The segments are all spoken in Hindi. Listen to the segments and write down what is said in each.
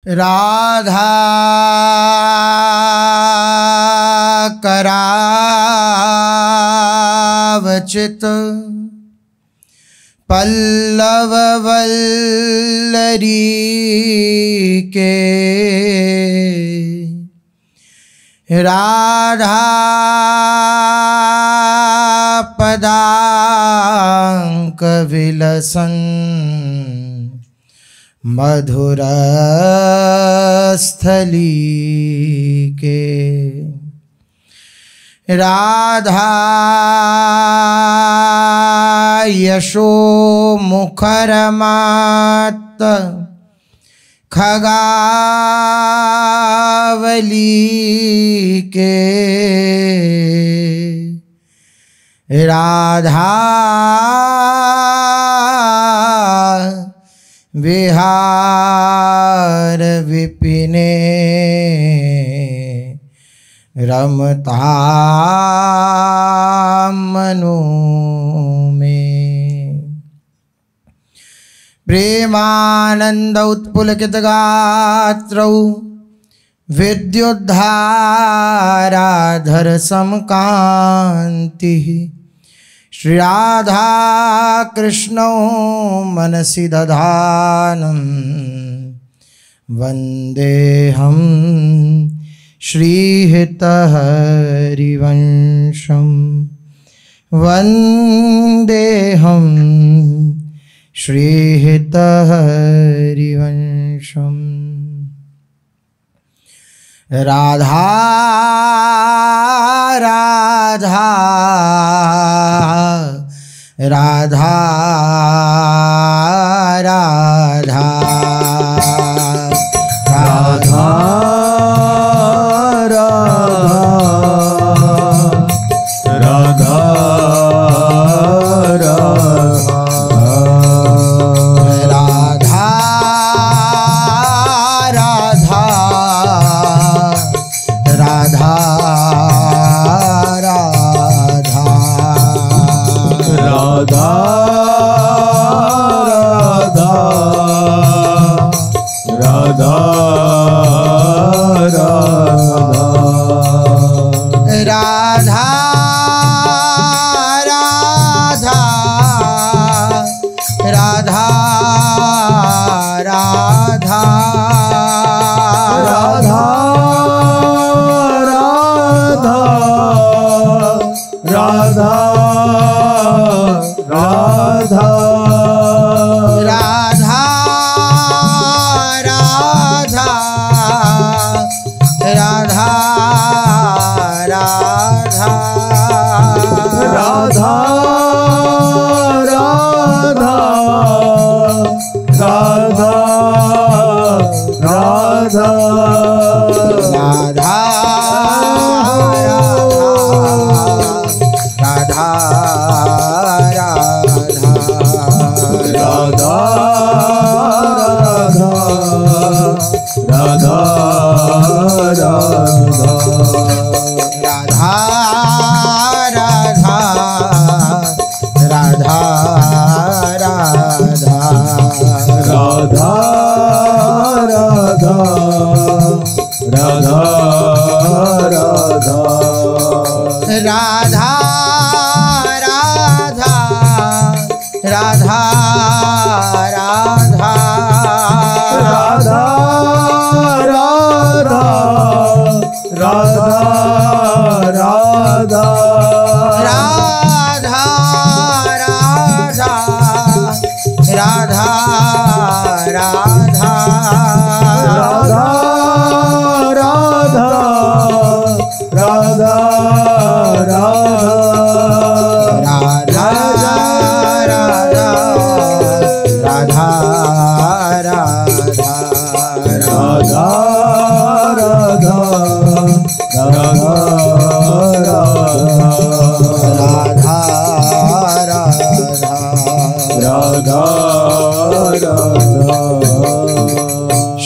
राधा करावचित पल्लव वल्लरी के राधा पदांक विलसन मधुर स्थली के राधा यशो मुखरमात खगावली के राधा विहार विपिने रमता मनो में प्रेमानंद उत्पुलकित गात्रौ विद्युद्धाराधर समकांति श्री राधा कृष्णौ मनसि दधानं वन्देऽहं श्रीहितहरिवंशं वन्देऽहं श्रीहितहरिवंशम्। राधा राधा राधा राधा राधा राधा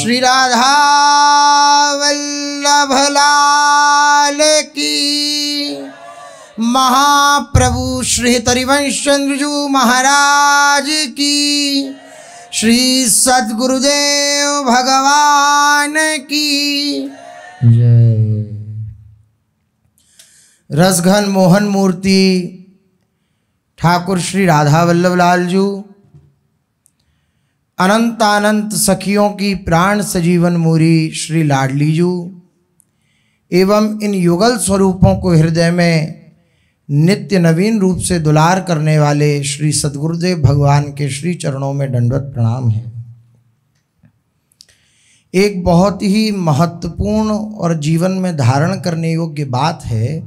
श्री राधा वल्लभ लाल की, महाप्रभु श्री हरिवंश चंद्रजू महाराज की, श्री सद्गुरुदेव भगवान की जय। रसघन मोहन मूर्ति ठाकुर श्री राधा वल्लभ लाल जी, अनंतानंत सखियों की प्राण सजीवन मूरी श्री लाडली जी एवं इन युगल स्वरूपों को हृदय में नित्य नवीन रूप से दुलार करने वाले श्री सद्गुरुदेव भगवान के श्री चरणों में दंडवत प्रणाम है। एक बहुत ही महत्वपूर्ण और जीवन में धारण करने योग्य बात है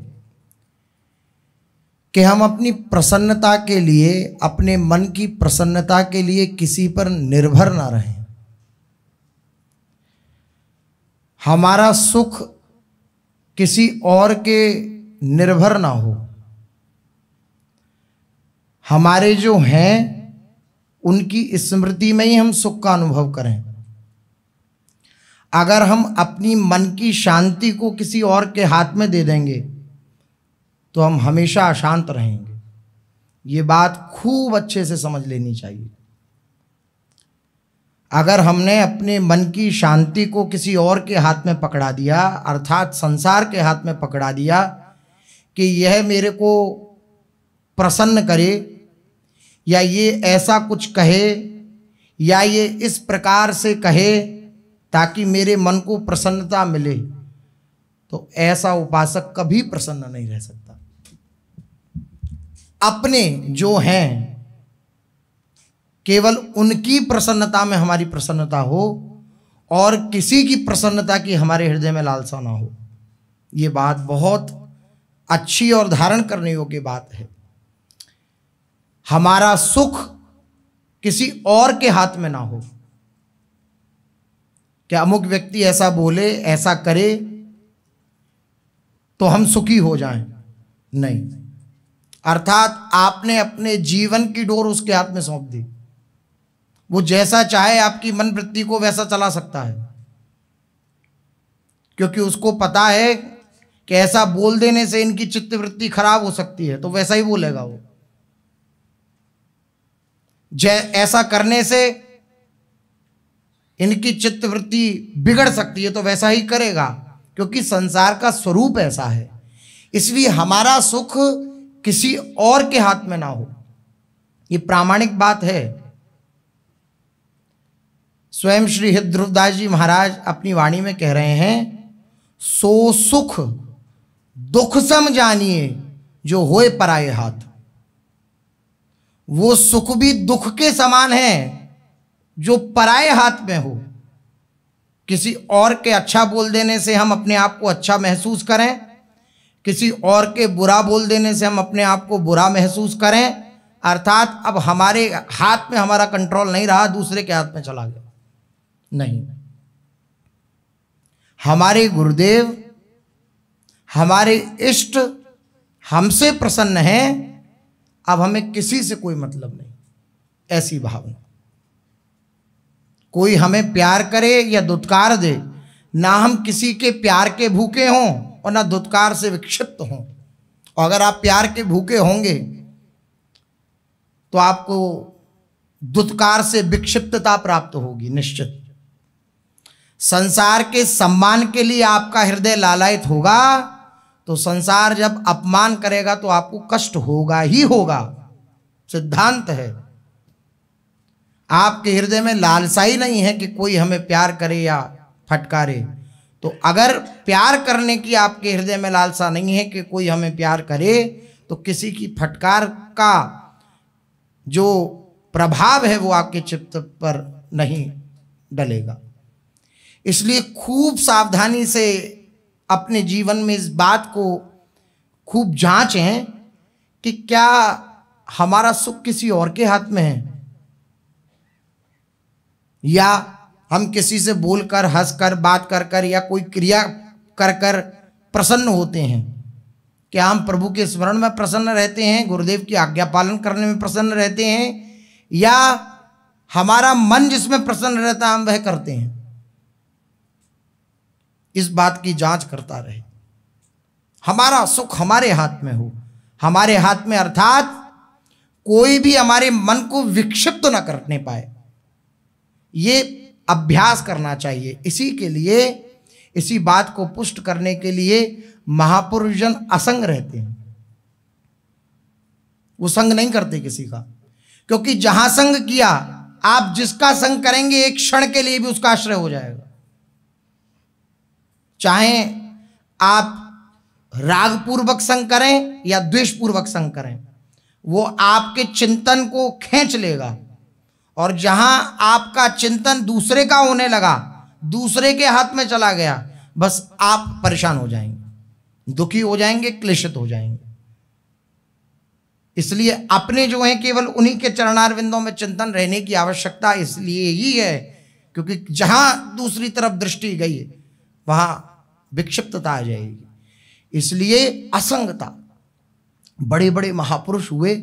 कि हम अपनी प्रसन्नता के लिए, अपने मन की प्रसन्नता के लिए किसी पर निर्भर ना रहें। हमारा सुख किसी और के निर्भर ना हो। हमारे जो हैं उनकी स्मृति में ही हम सुख का अनुभव करें। अगर हम अपनी मन की शांति को किसी और के हाथ में दे देंगे तो हम हमेशा अशांत रहेंगे। ये बात खूब अच्छे से समझ लेनी चाहिए। अगर हमने अपने मन की शांति को किसी और के हाथ में पकड़ा दिया, अर्थात संसार के हाथ में पकड़ा दिया कि यह मेरे को प्रसन्न करे, या ये ऐसा कुछ कहे, या ये इस प्रकार से कहे ताकि मेरे मन को प्रसन्नता मिले, तो ऐसा उपासक कभी प्रसन्न नहीं रह सकता। अपने जो हैं केवल उनकी प्रसन्नता में हमारी प्रसन्नता हो और किसी की प्रसन्नता की हमारे हृदय में लालसा ना हो। ये बात बहुत अच्छी और धारण करने योग्य बात है। हमारा सुख किसी और के हाथ में ना हो कि अमुक व्यक्ति ऐसा बोले, ऐसा करे तो हम सुखी हो जाएं। नहीं, अर्थात आपने अपने जीवन की डोर उसके हाथ में सौंप दी। वो जैसा चाहे आपकी मन वृत्ति को वैसा चला सकता है, क्योंकि उसको पता है कि ऐसा बोल देने से इनकी चित्त वृत्ति खराब हो सकती है, तो वैसा ही बोलेगा वो। ऐसा करने से इनकी चित्त वृत्ति बिगड़ सकती है, तो वैसा ही करेगा, क्योंकि संसार का स्वरूप ऐसा है। इसलिए हमारा सुख किसी और के हाथ में ना हो, ये प्रामाणिक बात है। स्वयं श्री हित ध्रुवदास जी महाराज अपनी वाणी में कह रहे हैं, सो सुख दुख सम जानिए जो होए पराये हाथ। वो सुख भी दुख के समान है जो पराये हाथ में हो। किसी और के अच्छा बोल देने से हम अपने आप को अच्छा महसूस करें, किसी और के बुरा बोल देने से हम अपने आप को बुरा महसूस करें, अर्थात अब हमारे हाथ में हमारा कंट्रोल नहीं रहा, दूसरे के हाथ में चला गया। नहीं, हमारे गुरुदेव, हमारे इष्ट हमसे प्रसन्न हैं, अब हमें किसी से कोई मतलब नहीं। ऐसी भावना, कोई हमें प्यार करे या दुत्कार दे, ना हम किसी के प्यार के भूखे हों और ना दुत्कार से विक्षिप्त हों। और अगर आप प्यार के भूखे होंगे तो आपको दुत्कार से विक्षिप्तता प्राप्त होगी निश्चित। संसार के सम्मान के लिए आपका हृदय लालायित होगा, तो संसार जब अपमान करेगा तो आपको कष्ट होगा ही होगा, सिद्धांत है। आपके हृदय में लालसा ही नहीं है कि कोई हमें प्यार करे या फटकारे, तो अगर प्यार करने की आपके हृदय में लालसा नहीं है कि कोई हमें प्यार करे, तो किसी की फटकार का जो प्रभाव है वो आपके चित्त पर नहीं डलेगा। इसलिए खूब सावधानी से अपने जीवन में इस बात को खूब जांचें कि क्या हमारा सुख किसी और के हाथ में है, या हम किसी से बोलकर, हंसकर, बात कर कर या कोई क्रिया कर कर प्रसन्न होते हैं। क्या हम प्रभु के स्मरण में प्रसन्न रहते हैं, गुरुदेव की आज्ञा पालन करने में प्रसन्न रहते हैं, या हमारा मन जिसमें प्रसन्न रहता है हम वह करते हैं? इस बात की जांच करता रहे। हमारा सुख हमारे हाथ में हो, हमारे हाथ में अर्थात कोई भी हमारे मन को विक्षिप्त न करने पाए। ये अभ्यास करना चाहिए। इसी के लिए, इसी बात को पुष्ट करने के लिए महापुरुष जन असंग रहते हैं, वो संग नहीं करते किसी का, क्योंकि जहां संग किया, आप जिसका संग करेंगे एक क्षण के लिए भी उसका आश्रय हो जाएगा। चाहे आप राग पूर्वक संग करें या द्वेष पूर्वक संग करें, वो आपके चिंतन को खींच लेगा। और जहां आपका चिंतन दूसरे का होने लगा, दूसरे के हाथ में चला गया, बस आप परेशान हो जाएंगे, दुखी हो जाएंगे, क्लेशित हो जाएंगे। इसलिए अपने जो है केवल उन्हीं के चरणारविंदों में चिंतन रहने की आवश्यकता इसलिए ही है, क्योंकि जहां दूसरी तरफ दृष्टि गई वहां विक्षिप्तता आ जाएगी। इसलिए असंगता। बड़े बड़े महापुरुष हुए,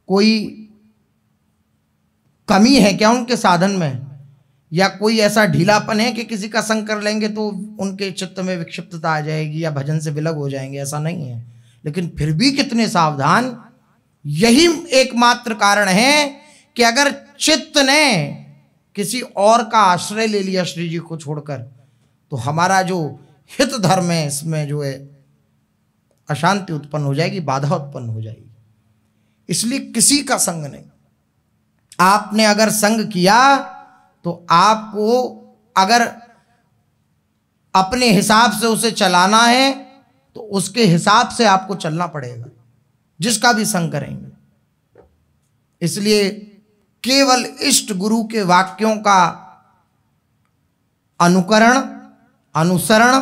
कोई कमी है क्या उनके साधन में, या कोई ऐसा ढीलापन है कि किसी का संग कर लेंगे तो उनके चित्त में विक्षिप्तता आ जाएगी या भजन से विलग हो जाएंगे? ऐसा नहीं है। लेकिन फिर भी कितने सावधान। यही एकमात्र कारण है कि अगर चित्त ने किसी और का आश्रय ले लिया श्री जी को छोड़कर, तो हमारा जो हित धर्म है इसमें जो है अशांति उत्पन्न हो जाएगी, बाधा उत्पन्न हो जाएगी। इसलिए किसी का संग नहीं। आपने अगर संग किया तो आपको अगर अपने हिसाब से उसे चलाना है तो उसके हिसाब से आपको चलना पड़ेगा, जिसका भी संग करेंगे। इसलिए केवल इष्ट गुरु के वाक्यों का अनुकरण, अनुसरण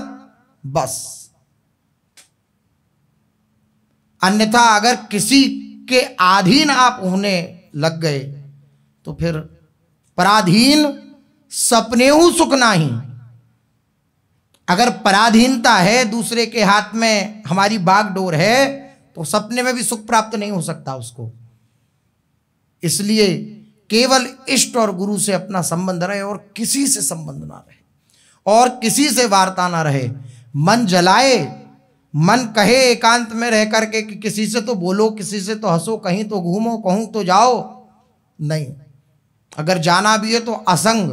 बस। अन्यथा अगर किसी के अधीन आप होने लग गए तो फिर पराधीन सपनेहु सुख नाही। अगर पराधीनता है, दूसरे के हाथ में हमारी बागडोर है, तो सपने में भी सुख प्राप्त नहीं हो सकता उसको। इसलिए केवल इष्ट और गुरु से अपना संबंध रहे और किसी से संबंध ना रहे और किसी से वार्ता ना रहे। मन जलाए, मन कहे एकांत में रह करके कि किसी से तो बोलो, किसी से तो हंसो, कहीं तो घूमो, कहूं तो जाओ, नहीं। अगर जाना भी है तो असंग,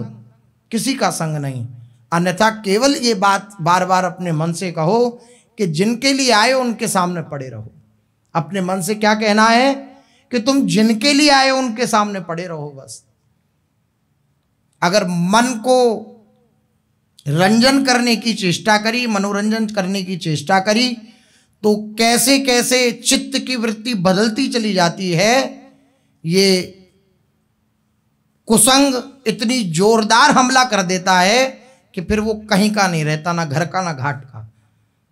किसी का संग नहीं। अन्यथा केवल ये बात बार बार अपने मन से कहो कि जिनके लिए आए उनके सामने पड़े रहो। अपने मन से क्या कहना है कि तुम जिनके लिए आए उनके सामने पड़े रहो बस। अगर मन को रंजन करने की चेष्टा करी, मनोरंजन करने की चेष्टा करी, तो कैसे कैसे चित्त की वृत्ति बदलती चली जाती है। ये कुसंग इतनी जोरदार हमला कर देता है कि फिर वो कहीं का नहीं रहता, ना घर का ना घाट का।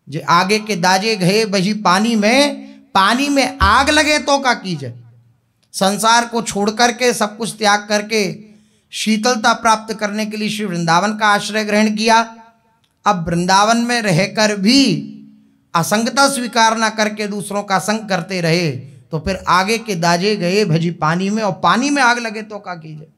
जे आगे के दाजे गए बही पानी में आग लगे तो का कीजिए। संसार को छोड़ करके, सब कुछ त्याग करके शीतलता प्राप्त करने के लिए श्री वृंदावन का आश्रय ग्रहण किया। अब वृंदावन में रहकर भी असंगता स्वीकार न करके दूसरों का संग करते रहे, तो फिर आगे के दाजे गए भजी पानी में, और पानी में आग लगे तो का कीजिए।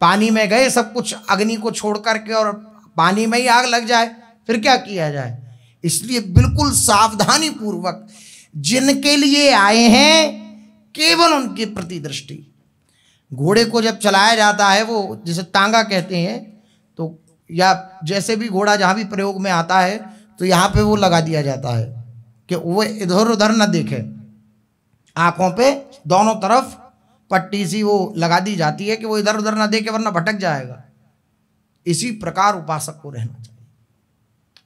पानी में गए, सब कुछ अग्नि को छोड़ करके और पानी में ही आग लग जाए, फिर क्या किया जाए। इसलिए बिल्कुल सावधानी पूर्वक जिनके लिए आए हैं केवल उनके प्रति दृष्टि। घोड़े को जब चलाया जाता है, वो जिसे तांगा कहते हैं, तो या जैसे भी घोड़ा जहाँ भी प्रयोग में आता है तो यहाँ पे वो लगा दिया जाता है कि वो इधर उधर न देखे। आंखों पे दोनों तरफ पट्टी सी वो लगा दी जाती है कि वो इधर उधर ना देखे, वरना भटक जाएगा। इसी प्रकार उपासक को रहना चाहिए,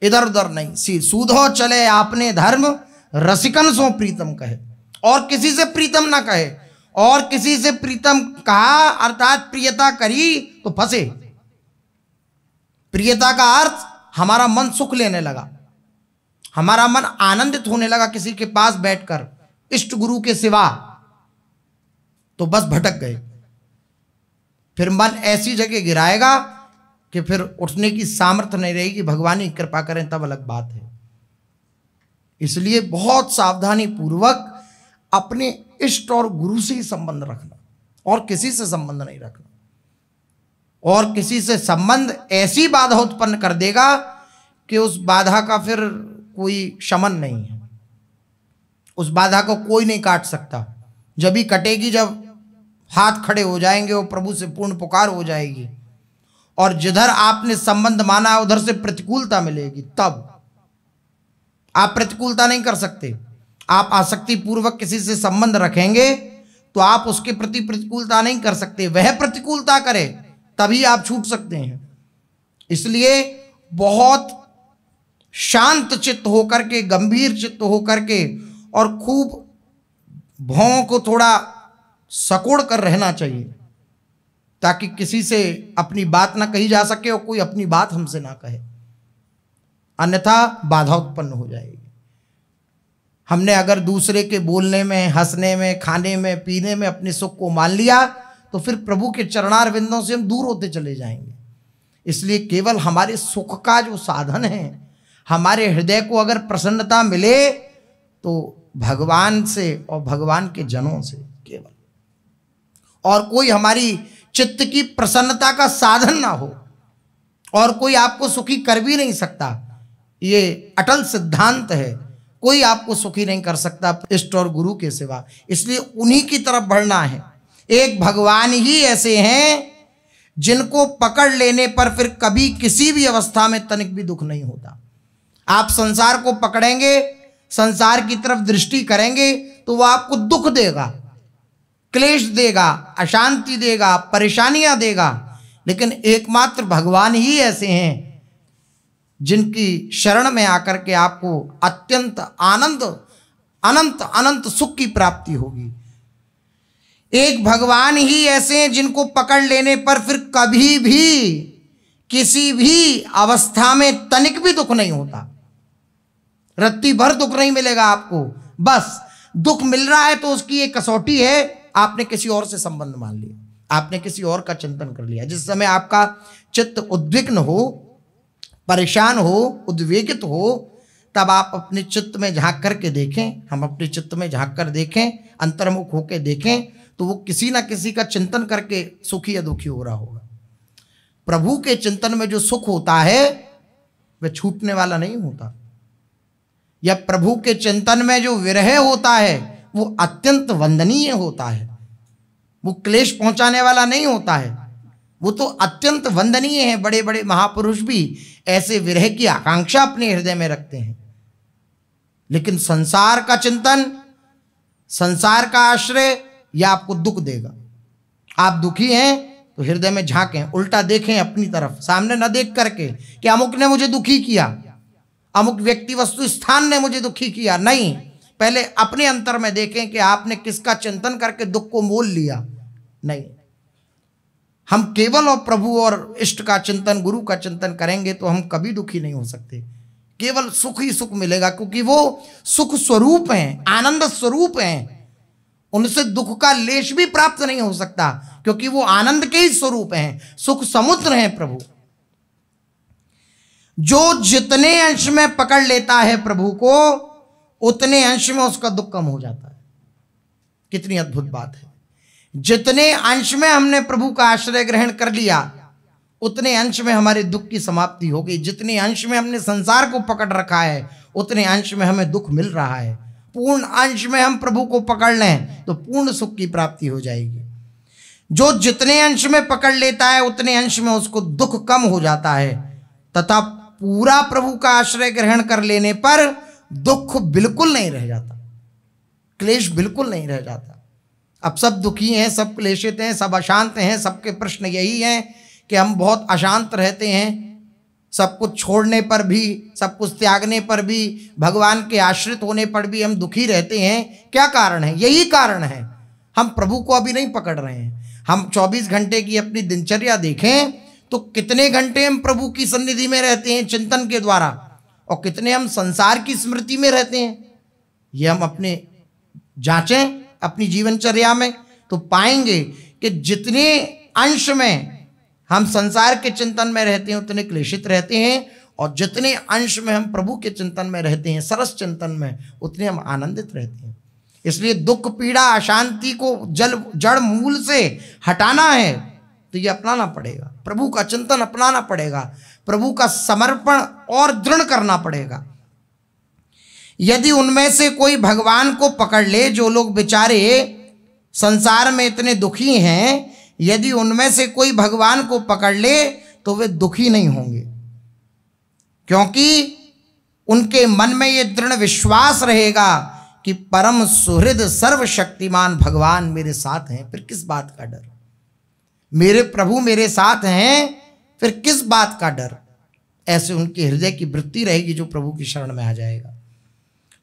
इधर उधर नहीं। सूधो चले आपने धर्म, रसिकन सो प्रीतम कहे। और किसी से प्रीतम ना कहे, और किसी से प्रीतम कहा अर्थात प्रियता करी तो फंसे। प्रियता का अर्थ हमारा मन सुख लेने लगा, हमारा मन आनंदित होने लगा किसी के पास बैठकर इष्ट गुरु के सिवा, तो बस भटक गए। फिर मन ऐसी जगह गिराएगा कि फिर उठने की सामर्थ्य नहीं रहेगी। भगवान ही कृपा करें तब अलग बात है। इसलिए बहुत सावधानी पूर्वक अपने इष्ट और गुरु से ही संबंध रखना, और किसी से संबंध नहीं रखना। और किसी से संबंध ऐसी बाधा उत्पन्न कर देगा कि उस बाधा का फिर कोई शमन नहीं है, उस बाधा को कोई नहीं काट सकता। जब भी कटेगी जब हाथ खड़े हो जाएंगे और प्रभु से पूर्ण पुकार हो जाएगी, और जिधर आपने संबंध माना उधर से प्रतिकूलता मिलेगी, तब आप प्रतिकूलता नहीं कर सकते। आप आसक्ति पूर्वक किसी से संबंध रखेंगे तो आप उसके प्रति प्रतिकूलता नहीं कर सकते, वह प्रतिकूलता करे तभी आप छूट सकते हैं। इसलिए बहुत शांत चित्त होकर के, गंभीर चित्त होकर के और खूब भौं को थोड़ा सकोड़ कर रहना चाहिए, ताकि किसी से अपनी बात ना कही जा सके और कोई अपनी बात हमसे ना कहे, अन्यथा बाधा उत्पन्न हो जाएगी। हमने अगर दूसरे के बोलने में, हंसने में, खाने में, पीने में अपने सुख को मान लिया तो फिर प्रभु के चरणार विंदों से हम दूर होते चले जाएंगे। इसलिए केवल हमारे सुख का जो साधन है, हमारे हृदय को अगर प्रसन्नता मिले तो भगवान से और भगवान के जनों से केवल, और कोई हमारी चित्त की प्रसन्नता का साधन ना हो, और कोई आपको सुखी कर भी नहीं सकता। ये अटल सिद्धांत है, कोई आपको सुखी नहीं कर सकता इष्ट और गुरु के सिवा। इसलिए उन्हीं की तरफ बढ़ना है। एक भगवान ही ऐसे हैं जिनको पकड़ लेने पर फिर कभी किसी भी अवस्था में तनिक भी दुख नहीं होता। आप संसार को पकड़ेंगे, संसार की तरफ दृष्टि करेंगे तो वह आपको दुख देगा, क्लेश देगा, अशांति देगा, परेशानियां देगा। लेकिन एकमात्र भगवान ही ऐसे हैं जिनकी शरण में आकर के आपको अत्यंत आनंद, अनंत अनंत सुख की प्राप्ति होगी। एक भगवान ही ऐसे हैं जिनको पकड़ लेने पर फिर कभी भी किसी भी अवस्था में तनिक भी दुख नहीं होता। रत्ती भर दुख नहीं मिलेगा आपको। बस दुख मिल रहा है तो उसकी एक कसौटी है, आपने किसी और से संबंध मान लिया, आपने किसी और का चिंतन कर लिया। जिस समय आपका चित्त उद्विग्न हो, परेशान हो, उद्वेगित हो, तब आप अपने चित्त में झांक करके देखें, हम अपने चित्त में झांक कर देखें, अंतर्मुख होकर देखें तो वो किसी ना किसी का चिंतन करके सुखी या दुखी हो रहा होगा। प्रभु के चिंतन में जो सुख होता है वह छूटने वाला नहीं होता, या प्रभु के चिंतन में जो विरह होता है वो अत्यंत वंदनीय होता है, वो क्लेश पहुंचाने वाला नहीं होता है, वो तो अत्यंत वंदनीय है। बड़े बड़े महापुरुष भी ऐसे विरह की आकांक्षा अपने हृदय में रखते हैं। लेकिन संसार का चिंतन, संसार का आश्रय, यह आपको दुख देगा। आप दुखी हैं तो हृदय में झांकें, उल्टा देखें अपनी तरफ, सामने न देख करके कि अमुक ने मुझे दुखी किया, अमुक व्यक्ति वस्तु स्थान ने मुझे दुखी किया। नहीं, पहले अपने अंतर में देखें कि आपने किसका चिंतन करके दुख को मोल लिया। नहीं, हम केवल और प्रभु और इष्ट का चिंतन, गुरु का चिंतन करेंगे तो हम कभी दुखी नहीं हो सकते। केवल सुख ही सुख मिलेगा, क्योंकि वो सुख स्वरूप हैं, आनंद स्वरूप हैं। उनसे दुख का लेश भी प्राप्त नहीं हो सकता, क्योंकि वो आनंद के ही स्वरूप हैं, सुख समुद्र हैं प्रभु। जो जितने अंश में पकड़ लेता है प्रभु को, उतने अंश में उसका दुख कम हो जाता है। कितनी अद्भुत बात है। जितने अंश में हमने प्रभु का आश्रय ग्रहण कर लिया, उतने अंश में हमारे दुख की समाप्ति हो गई। जितने अंश में हमने संसार को पकड़ रखा है, उतने अंश में हमें दुख मिल रहा है। पूर्ण अंश में हम प्रभु को पकड़ लें तो पूर्ण सुख की प्राप्ति हो जाएगी। जो जितने अंश में पकड़ लेता है, उतने अंश में उसको दुख कम हो जाता है, तथा पूरा प्रभु का आश्रय ग्रहण कर लेने पर दुख बिल्कुल नहीं रह जाता, क्लेश बिल्कुल नहीं रह जाता। अब सब दुखी हैं, सब क्लेशित हैं, सब अशांत हैं। सबके प्रश्न यही हैं कि हम बहुत अशांत रहते हैं, सब कुछ छोड़ने पर भी, सब कुछ त्यागने पर भी, भगवान के आश्रित होने पर भी हम दुखी रहते हैं। क्या कारण है? यही कारण है, हम प्रभु को अभी नहीं पकड़ रहे हैं। हम 24 घंटे की अपनी दिनचर्या देखें तो कितने घंटे हम प्रभु की सन्निधि में रहते हैं चिंतन के द्वारा, और कितने हम संसार की स्मृति में रहते हैं। ये हम अपने जांचें अपनी जीवनचर्या में, तो पाएंगे कि जितने अंश में हम संसार के चिंतन में रहते हैं उतने क्लेशित रहते हैं, और जितने अंश में हम प्रभु के चिंतन में रहते हैं, सरस चिंतन में, उतने हम आनंदित रहते हैं। इसलिए दुख, पीड़ा, अशांति को जड़ मूल से हटाना है तो ये अपनाना पड़ेगा, प्रभु का चिंतन अपनाना पड़ेगा, प्रभु का समर्पण और दृढ़ करना पड़ेगा। यदि उनमें से कोई भगवान को पकड़ ले, जो लोग बेचारे संसार में इतने दुखी हैं, यदि उनमें से कोई भगवान को पकड़ ले तो वे दुखी नहीं होंगे, क्योंकि उनके मन में ये दृढ़ विश्वास रहेगा कि परम सुहृद सर्वशक्तिमान भगवान मेरे साथ हैं, फिर किस बात का डर। मेरे प्रभु मेरे साथ हैं, फिर किस बात का डर। ऐसे उनके हृदय की वृत्ति रहेगी जो प्रभु की शरण में आ जाएगा।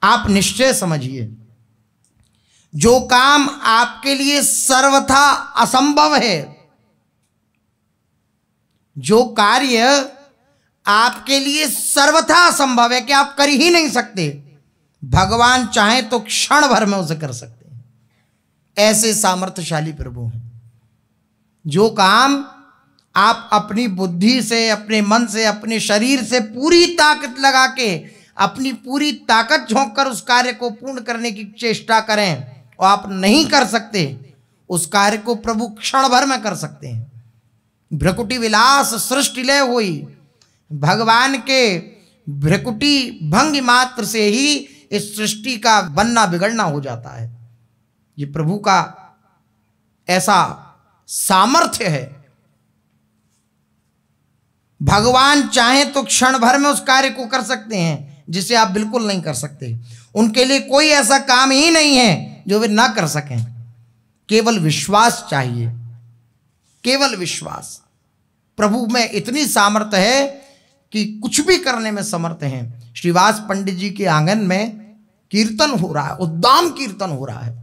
आप निश्चय समझिए, जो काम आपके लिए सर्वथा असंभव है, जो कार्य आपके लिए सर्वथा असंभव है कि आप कर ही नहीं सकते, भगवान चाहे तो क्षण भर में उसे कर सकते हैं। ऐसे सामर्थ्यशाली प्रभु हैं। जो काम आप अपनी बुद्धि से, अपने मन से, अपने शरीर से पूरी ताकत लगा के, अपनी पूरी ताकत झोंक कर उस कार्य को पूर्ण करने की चेष्टा करें और आप नहीं कर सकते, उस कार्य को प्रभु क्षण भर में कर सकते हैं। भ्रकुटी विलास सृष्टि लय हुई, भगवान के भ्रकुटी भंग मात्र से ही इस सृष्टि का बनना बिगड़ना हो जाता है। ये प्रभु का ऐसा सामर्थ्य है। भगवान चाहे तो क्षण भर में उस कार्य को कर सकते हैं जिसे आप बिल्कुल नहीं कर सकते। उनके लिए कोई ऐसा काम ही नहीं है जो वे ना कर सकें। केवल विश्वास चाहिए, केवल विश्वास। प्रभु में इतनी सामर्थ्य है कि कुछ भी करने में समर्थ हैं। श्रीवास पंडित जी के आंगन में कीर्तन हो रहा है, उद्दाम कीर्तन हो रहा है,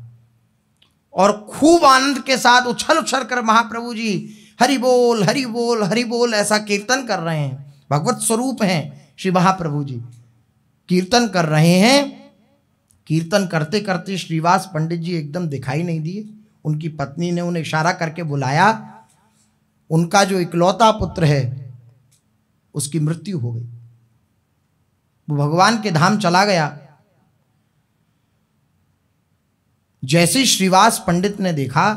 और खूब आनंद के साथ उछल उछल कर महाप्रभु जी हरि बोल हरि बोल हरि बोल ऐसा कीर्तन कर रहे हैं। भगवत स्वरूप हैं श्री महाप्रभु जी, कीर्तन कर रहे हैं। कीर्तन करते करते श्रीवास पंडित जी एकदम दिखाई नहीं दिए। उनकी पत्नी ने उन्हें इशारा करके बुलाया। उनका जो इकलौता पुत्र है उसकी मृत्यु हो गई, वो भगवान के धाम चला गया। जैसे श्रीवास पंडित ने देखा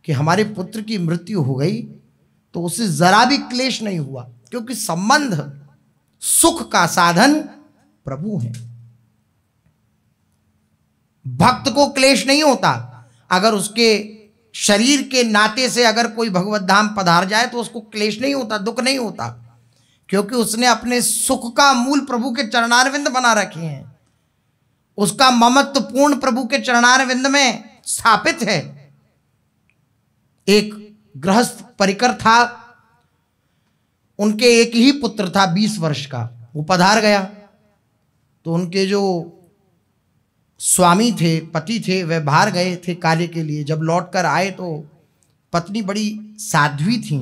कि हमारे पुत्र की मृत्यु हो गई, तो उसे जरा भी क्लेश नहीं हुआ, क्योंकि संबंध सुख का साधन प्रभु है। भक्त को क्लेश नहीं होता। अगर उसके शरीर के नाते से अगर कोई भगवत धाम पधार जाए तो उसको क्लेश नहीं होता, दुख नहीं होता, क्योंकि उसने अपने सुख का मूल प्रभु के चरणारविंद बना रखे हैं। उसका ममत्व पूर्ण प्रभु के चरणारविंद में स्थापित है। एक गृहस्थ परिकर था, उनके एक ही पुत्र था 20 वर्ष का, वो पधार गया तो उनके जो स्वामी थे, पति थे, वे बाहर गए थे कार्य के लिए। जब लौट कर आए तो पत्नी बड़ी साध्वी थी,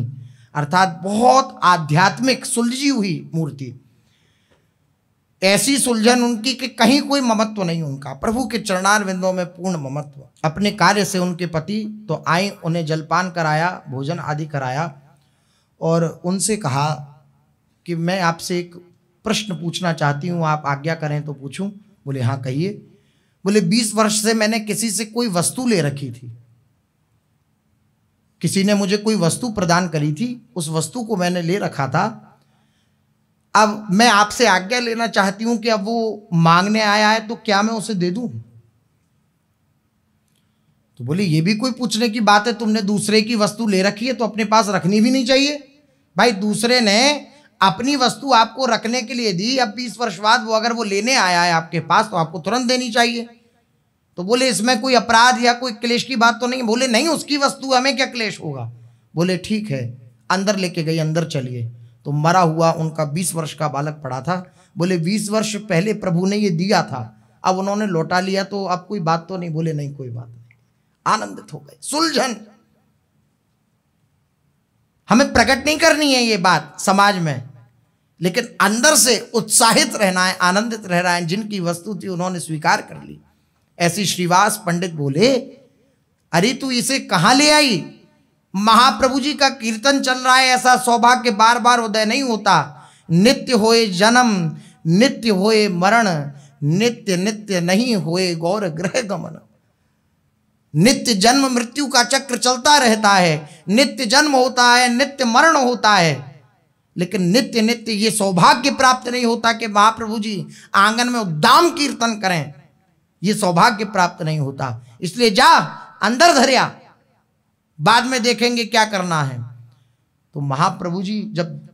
अर्थात बहुत आध्यात्मिक सुलझी हुई मूर्ति। ऐसी सुलझन उनकी कि कहीं कोई ममत्व नहीं उनका, प्रभु के चरणारविंदों में पूर्ण ममत्व। अपने कार्य से उनके पति तो आए, उन्हें जलपान कराया, भोजन आदि कराया, और उनसे कहा कि मैं आपसे एक प्रश्न पूछना चाहती हूँ, आप आज्ञा करें तो पूछूं। बोले हाँ कहिए। बोले 20 वर्ष से मैंने किसी से कोई वस्तु ले रखी थी, किसी ने मुझे कोई वस्तु प्रदान करी थी, उस वस्तु को मैंने ले रखा था। अब मैं आपसे आज्ञा लेना चाहती हूं कि अब वो मांगने आया है तो क्या मैं उसे दे दूं? तो बोले ये भी कोई पूछने की बात है, तुमने दूसरे की वस्तु ले रखी है तो अपने पास रखनी भी नहीं चाहिए। भाई दूसरे ने अपनी वस्तु आपको रखने के लिए दी, अब 20 वर्ष बाद वो अगर वो लेने आया है आपके पास तो आपको तुरंत देनी चाहिए। तो बोले इसमें कोई अपराध या कोई क्लेश की बात तो नहीं। बोले नहीं, उसकी वस्तु, हमें क्या क्लेश होगा। बोले ठीक है, अंदर लेके गई, अंदर चलिए। तो मरा हुआ उनका 20 वर्ष का बालक पड़ा था। बोले 20 वर्ष पहले प्रभु ने ये दिया था, अब उन्होंने लौटा लिया, तो अब कोई बात तो नहीं। बोले नहीं कोई बात नहीं। आनंदित हो गए। सुलझन हमें प्रकट नहीं करनी है ये बात समाज में, लेकिन अंदर से उत्साहित रहना है, आनंदित रहना है। जिनकी वस्तु थी उन्होंने स्वीकार कर ली। ऐसी श्रीवास पंडित बोले अरे तू इसे कहां ले आई? महाप्रभु जी का कीर्तन चल रहा है, ऐसा सौभाग्य बार बार उदय नहीं होता। नित्य होए जन्म, नित्य होए मरण, नित्य नित्य नहीं होए गौर ग्रह गमन। नित्य जन्म मृत्यु का चक्र चलता रहता है, नित्य जन्म होता है, नित्य मरण होता है, लेकिन नित्य नित्य ये सौभाग्य प्राप्त नहीं होता कि महाप्रभु जी आंगन में उद्दाम कीर्तन करें। ये सौभाग्य प्राप्त नहीं होता। इसलिए जा अंदर धरिया, बाद में देखेंगे क्या करना है। तो महाप्रभु जी जब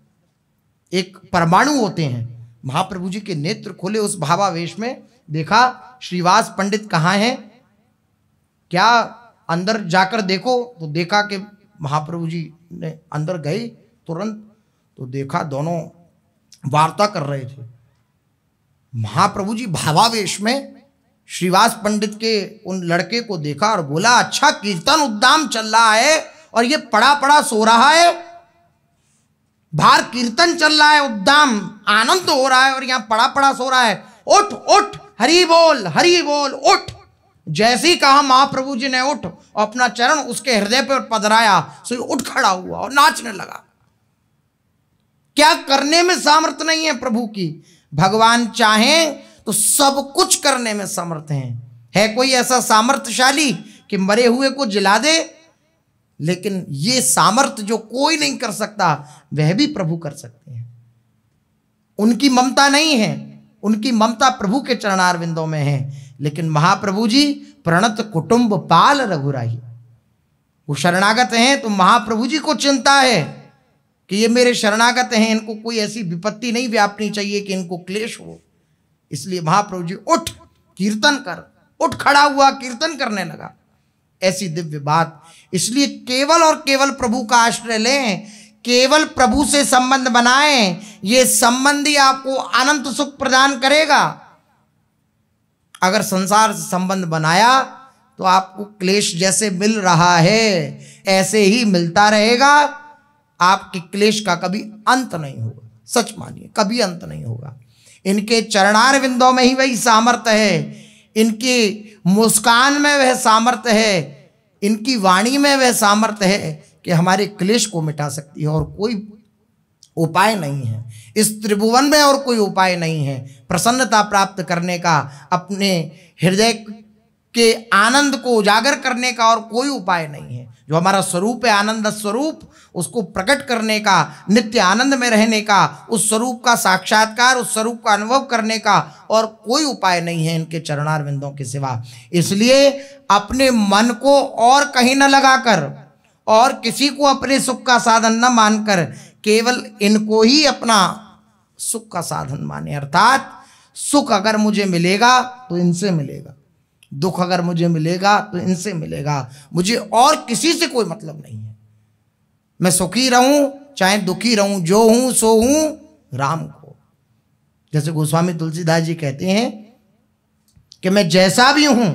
एक परमाणु होते हैं, महाप्रभु जी के नेत्र खोले उस भावावेश में, देखा श्रीवास पंडित कहाँ हैं, क्या अंदर जाकर देखो। तो देखा कि महाप्रभु जी ने अंदर गए तुरंत, तो देखा दोनों वार्ता कर रहे थे। महाप्रभु जी भावावेश में श्रीवास पंडित के उन लड़के को देखा और बोला, अच्छा कीर्तन उद्दाम चल रहा है और ये पड़ा पड़ा सो रहा है, बाहर कीर्तन चल रहा है, उद्दाम आनंद हो रहा है और यहाँ पड़ा पड़ा सो रहा है, उठ उठ हरि बोल उठ। जैसे ही कहा महाप्रभु जी ने उठ और अपना चरण उसके हृदय पर पधराया, सो उठ खड़ा हुआ और नाचने लगा। क्या करने में सामर्थ्य नहीं है प्रभु की? भगवान चाहें तो सब कुछ करने में समर्थ हैं। है कोई ऐसा सामर्थ्यशाली कि मरे हुए को जिला दे? लेकिन ये सामर्थ्य जो कोई नहीं कर सकता वह भी प्रभु कर सकते हैं। उनकी ममता नहीं है, उनकी ममता प्रभु के चरणारविंदों में है। लेकिन महाप्रभु जी प्रणत कुटुंब पाल रघुराही, वो शरणागत हैं तो महाप्रभु जी को चिंता है कि ये मेरे शरणागत हैं, इनको कोई ऐसी विपत्ति नहीं व्यापनी चाहिए कि इनको क्लेश हो। इसलिए महाप्रभु जी उठ कीर्तन कर, उठ खड़ा हुआ कीर्तन करने लगा। ऐसी दिव्य बात। इसलिए केवल और केवल प्रभु का आश्रय लें, केवल प्रभु से संबंध बनाएं, ये संबंध ही आपको अनंत सुख प्रदान करेगा। अगर संसार से संबंध बनाया तो आपको क्लेश जैसे मिल रहा है ऐसे ही मिलता रहेगा, आपके क्लेश का कभी अंत नहीं होगा। सच मानिए, कभी अंत नहीं होगा। इनके चरणार विंदों में ही वही सामर्थ्य है, इनकी मुस्कान में वह सामर्थ्य है, इनकी वाणी में वह सामर्थ्य है कि हमारे क्लेश को मिटा सकती है। और कोई उपाय नहीं है इस त्रिभुवन में, और कोई उपाय नहीं है प्रसन्नता प्राप्त करने का, अपने हृदय के आनंद को उजागर करने का और कोई उपाय नहीं है। जो हमारा स्वरूप है आनंद स्वरूप, उसको प्रकट करने का, नित्य आनंद में रहने का, उस स्वरूप का साक्षात्कार, उस स्वरूप का अनुभव करने का और कोई उपाय नहीं है इनके चरणारविंदों के सिवा। इसलिए अपने मन को और कहीं न लगाकर और किसी को अपने सुख का साधन न मानकर केवल इनको ही अपना सुख का साधन माने। अर्थात सुख अगर मुझे मिलेगा तो इनसे मिलेगा, दुख अगर मुझे मिलेगा तो इनसे मिलेगा, मुझे और किसी से कोई मतलब नहीं है। मैं सुखी रहूं चाहे दुखी रहूं, जो हूं सो हूं राम को। जैसे गोस्वामी तुलसीदास जी कहते हैं कि मैं जैसा भी हूं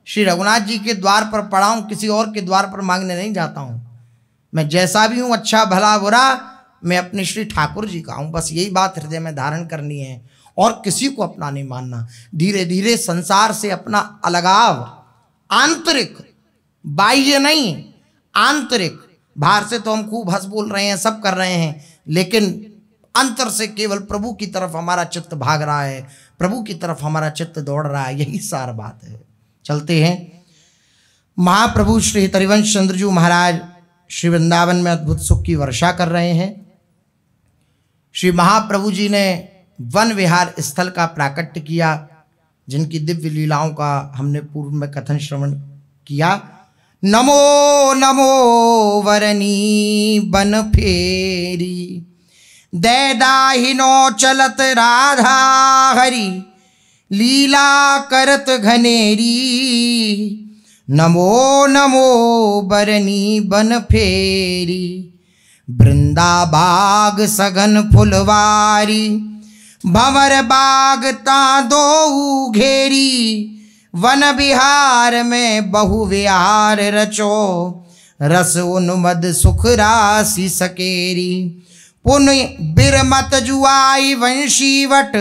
श्री रघुनाथ जी के द्वार पर पड़ा हूं, किसी और के द्वार पर मांगने नहीं जाता हूं। मैं जैसा भी हूं, अच्छा भला बुरा, मैं अपने श्री ठाकुर जी का हूं। बस यही बात हृदय में धारण करनी है और किसी को अपना नहीं मानना। धीरे धीरे संसार से अपना अलगाव, आंतरिक, बाह्य नहीं, आंतरिक। बाहर से तो हम खूब हंस बोल रहे हैं, सब कर रहे हैं, लेकिन अंतर से केवल प्रभु की तरफ हमारा चित्त भाग रहा है, प्रभु की तरफ हमारा चित्त दौड़ रहा है। यही सार बात है। चलते हैं। महाप्रभु श्री हरिवंश चंद्र जी महाराज श्री वृंदावन में अद्भुत सुख की वर्षा कर रहे हैं। श्री महाप्रभु जी ने वन विहार स्थल का प्राकट्य किया, जिनकी दिव्य लीलाओं का हमने पूर्व में कथन श्रवण किया। नमो नमो वरनी बन फेरी, दैदाहिनो चलत राधा हरि, लीला करत घनेरी। नमो नमो बरनी बन फेरी, वृंदा बाग सघन फुलवारी, भंवर बाग ता दो घेरी। वन बिहार में बहु विहार रचो, रस उन्मद सुख राशि सकेरी। पुन बिरमत जुआई वंशीवट,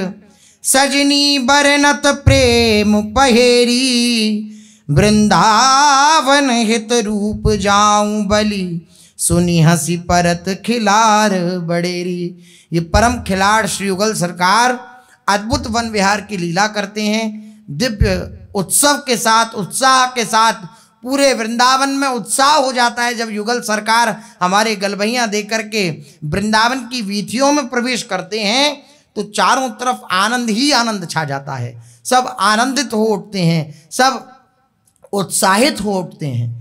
सजनी बरनत प्रेम पहेरी। वृंदावन हित रूप जाऊं बलि, सुनी हंसी परत खिलार बड़ेरी। ये परम खिलाड़ श्री युगल सरकार अद्भुत वन विहार की लीला करते हैं। दिव्य उत्सव के साथ, उत्साह के साथ पूरे वृंदावन में उत्साह हो जाता है जब युगल सरकार हमारे गलबैयाँ दे करके वृंदावन की वीथियों में प्रवेश करते हैं, तो चारों तरफ आनंद ही आनंद छा जाता है। सब आनंदित हो उठते हैं, सब उत्साहित हो उठते हैं।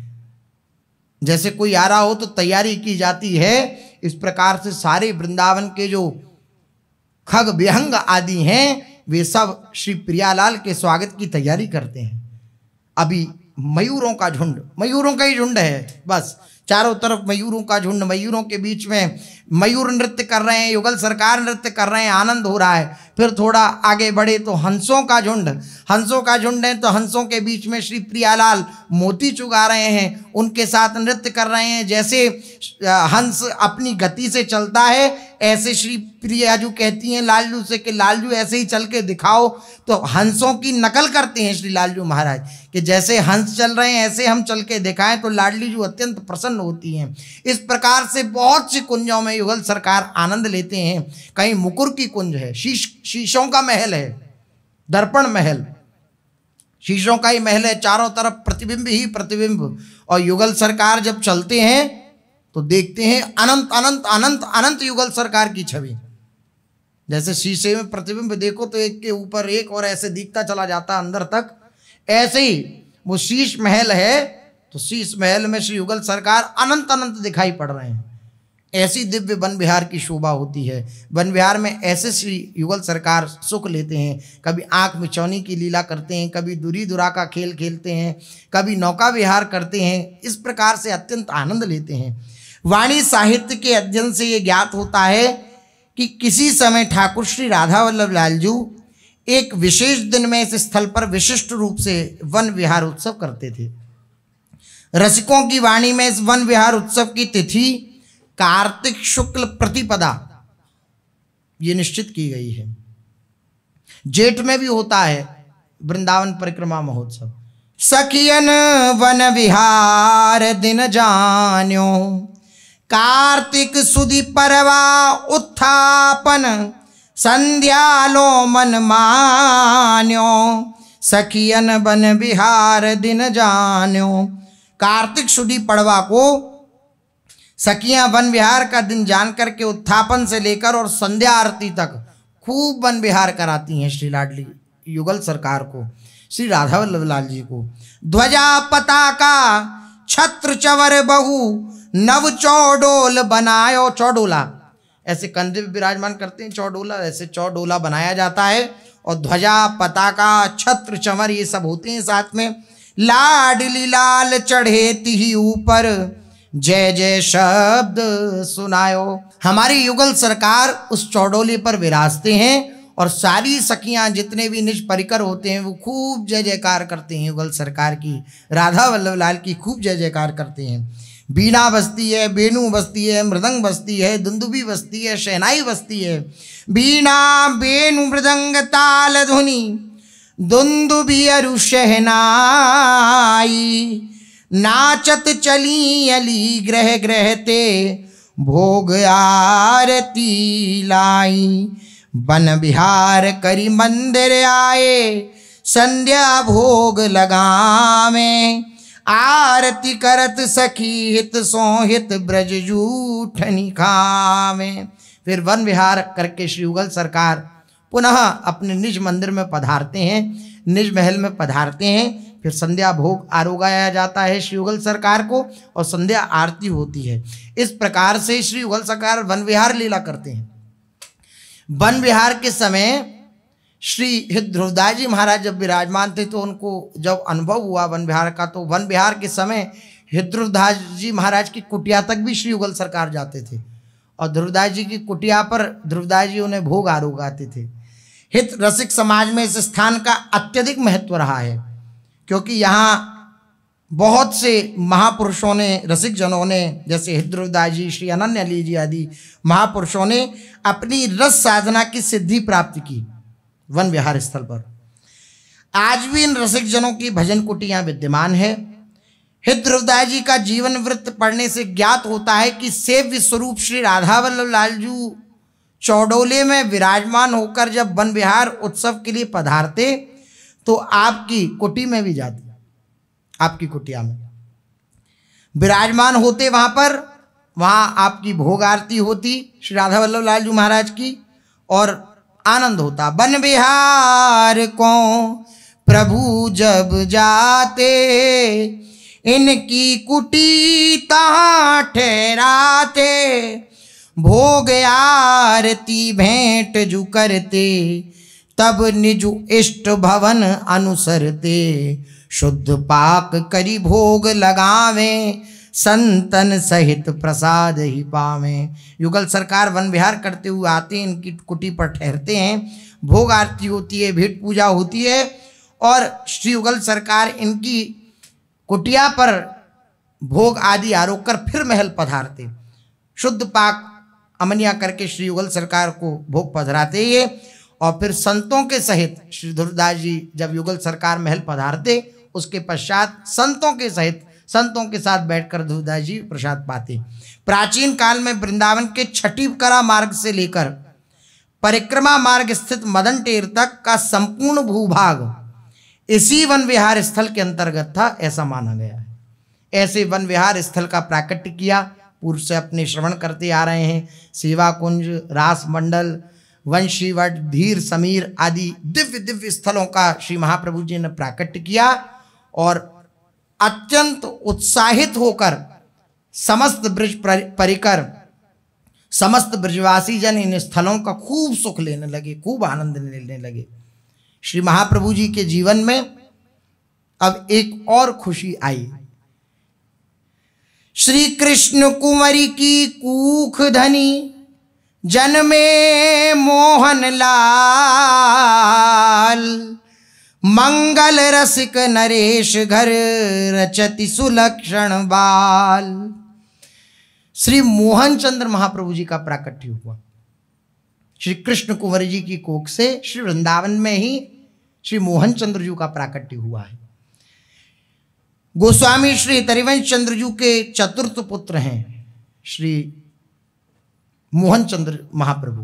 जैसे कोई आ रहा हो तो तैयारी की जाती है, इस प्रकार से सारे वृंदावन के जो खग विहंग आदि हैं वे सब श्री प्रियालाल के स्वागत की तैयारी करते हैं। अभी मयूरों का झुंड, मयूरों का ही झुंड है, बस चारों तरफ मयूरों का झुंड, मयूरों के बीच में मयूर नृत्य कर रहे हैं, युगल सरकार नृत्य कर रहे हैं, आनंद हो रहा है। फिर थोड़ा आगे बढ़े तो हंसों का झुंड, हंसों का झुंड है तो हंसों के बीच में श्री प्रियालाल मोती चुगा रहे हैं, उनके साथ नृत्य कर रहे हैं। जैसे हंस अपनी गति से चलता है ऐसे श्री प्रियाजू कहती हैं लालजू से कि लालजू ऐसे ही चल के दिखाओ। तो हंसों की नकल करते हैं श्री लालजू महाराज कि जैसे हंस चल रहे हैं ऐसे हम चल के दिखाएं तो लाडली जू अत्यंत प्रसन्न होती हैं। इस प्रकार से बहुत सी कुंजों में युगल सरकार आनंद लेते हैं। कहीं मुकुर की कुंज है, शीशों का महल है, दर्पण महल, शीशों का ही महल है, चारों तरफ प्रतिबिंब ही प्रतिबिंब। और युगल सरकार जब चलते हैं तो देखते हैं अनंत अनंत अनंत अनंत युगल सरकार की छवि। जैसे शीशे में प्रतिबिंब देखो तो एक के ऊपर एक और ऐसे दिखता चला जाता अंदर तक, ऐसे ही वो शीश महल है तो शीश महल में श्री युगल सरकार अनंत अनंत दिखाई पड़ रहे हैं। ऐसी दिव्य वन विहार की शोभा होती है। वन विहार में ऐसे श्री युगल सरकार सुख लेते हैं, कभी आंख मिचौनी की लीला करते हैं, कभी दूरी दुरा का खेल खेलते हैं, कभी नौका विहार करते हैं। इस प्रकार से अत्यंत आनंद लेते हैं। वाणी साहित्य के अध्ययन से ये ज्ञात होता है कि किसी समय ठाकुर श्री राधा वल्लभ लालजू एक विशेष दिन में इस स्थल पर विशिष्ट रूप से वन विहार उत्सव करते थे। रसिकों की वाणी में इस वन विहार उत्सव की तिथि कार्तिक शुक्ल प्रतिपदा ये निश्चित की गई है। जेठ में भी होता है वृंदावन परिक्रमा महोत्सव। सखियन वन विहार दिन जान्यो, कार्तिक सुदी परवा उत्थापन, संध्यालो मन मान्यो, सखियन वन विहार दिन जान्यो। कार्तिक सुदी पड़वा को सखियां वन विहार का दिन जान करके उत्थापन से लेकर और संध्या आरती तक खूब वन विहार कराती हैं श्री लाडली युगल सरकार को, श्री राधा वल्लभ लाल जी को। ध्वजा पताका छत्र चवर बहु, नव चौडोल बनायो, चौडोला ऐसे कंधे पे विराजमान करते हैं, चौडोला ऐसे चौडोला बनाया जाता है। और ध्वजा पताका छत्र चंवर ये सब होते हैं साथ में। लाडली लाल चढ़े तिही ऊपर, जय जय शब्द सुनायो। हमारी युगल सरकार उस चौडोली पर विराजते हैं और सारी सखियां जितने भी निज परिकर होते हैं वो खूब जय जयकार करते हैं युगल सरकार की, राधा वल्लभ लाल की खूब जय जयकार करते हैं। बीना बजती है, बेनू बजती है, मृदंग बजती है, दुंदुबी बजती है, शहनाई बजती है। बीना बेनू मृदंग ताल धुनी, दुंदुबी अरु शहनाई, नाचत चली अली ग्रह ग्रहते, भोग आरती लाई। वन विहार करी मंदिर आए, संध्या भोग लगावे, आरती करत सखी हित सोहित ब्रज जूठनी खावे। फिर वन विहार करके श्री युगल सरकार पुनः अपने निज मंदिर में पधारते हैं, निज महल में पधारते हैं। फिर संध्या भोग आरोगाया जाता है श्री युगल सरकार को और संध्या आरती होती है। इस प्रकार से श्री युगल सरकार वन विहार लीला करते हैं। वन विहार के समय श्री ध्रुवदास जी महाराज जब विराजमान थे तो उनको जब अनुभव हुआ वन विहार का, तो वन विहार के समय ध्रुवदास जी महाराज की कुटिया तक भी श्री युगल सरकार जाते थे और ध्रुवदास जी की कुटिया पर ध्रुवदास जी उन्हें भोग आरोगाते थे। हित रसिक समाज में इस स्थान का अत्यधिक महत्व रहा है, क्योंकि यहाँ बहुत से महापुरुषों ने, रसिक जनों ने, जैसे ध्रुवदास जी, श्री अनन्याली जी आदि महापुरुषों ने अपनी रस साधना की सिद्धि प्राप्त की वन विहार स्थल पर। आज भी इन रसिक जनों की भजन कुटियां विद्यमान है। ध्रुवदास जी का जीवन वृत्त पढ़ने से ज्ञात होता है कि सेव्य स्वरूप श्री राधा वल्लभ लालजू चौडोले में विराजमान होकर जब वन विहार उत्सव के लिए पधारते तो आपकी कुटी में भी जाते, आपकी कुटिया में विराजमान होते, वहाँ आपकी भोग आरती होती श्री राधा वल्लभ लालजू महाराज की और आनंद होता। वन विहार को प्रभु जब जाते, इनकी कुटी तहाँ ठहराते, भोग आरती भेंट जु करते, तब निजु इष्ट भवन अनुसरते। शुद्ध पाक करी भोग लगावे, संतन सहित प्रसाद ही पावे। युगल सरकार वन विहार करते हुए आते हैं, इनकी कुटी पर ठहरते हैं, भोग आरती होती है, भेंट पूजा होती है, और श्री युगल सरकार इनकी कुटिया पर भोग आदि आरोप कर फिर महल पधारते। शुद्ध पाक अमनिया करके श्री युगल सरकार को भोग पधराते ये, और फिर संतों के सहित श्री धुरदास जी जब युगल सरकार महल पधारते, उसके पश्चात संतों के सहित संतों के साथ बैठकर धुरदास जी प्रसाद पाते। प्राचीन काल में वृंदावन के छठीकरा मार्ग से लेकर परिक्रमा मार्ग स्थित मदन टेर तक का संपूर्ण भूभाग इसी वन विहार स्थल के अंतर्गत था, ऐसा माना गया है। ऐसे वन विहार स्थल का प्राकट्य किया पूर्व से अपने श्रवण करते आ रहे हैं। सेवा कुंज, रास मंडल, वंशीवट, धीर समीर आदि दिव्य दिव्य स्थलों का श्री महाप्रभु जी ने प्राकट्य किया, और अत्यंत उत्साहित होकर समस्त ब्रज परिकर समस्त ब्रजवासी जन इन स्थलों का खूब सुख लेने लगे, खूब आनंद लेने लगे। श्री महाप्रभु जी के जीवन में अब एक और खुशी आई। श्री कृष्ण कुंवरी की कूख धनी, जन्मे मोहन लाल। मंगल रसिक नरेश घर, रचति सुलक्षण बाल। श्री मोहन चंद्र महाप्रभु जी का प्राकट्य हुआ। श्री कृष्ण कुंवर जी की कोख से श्री वृंदावन में ही श्री मोहन चंद्र जी का प्राकट्य हुआ है। गोस्वामी श्री तरिवंश चंद्र जी के चतुर्थ पुत्र हैं श्री मोहन चंद्र महाप्रभु।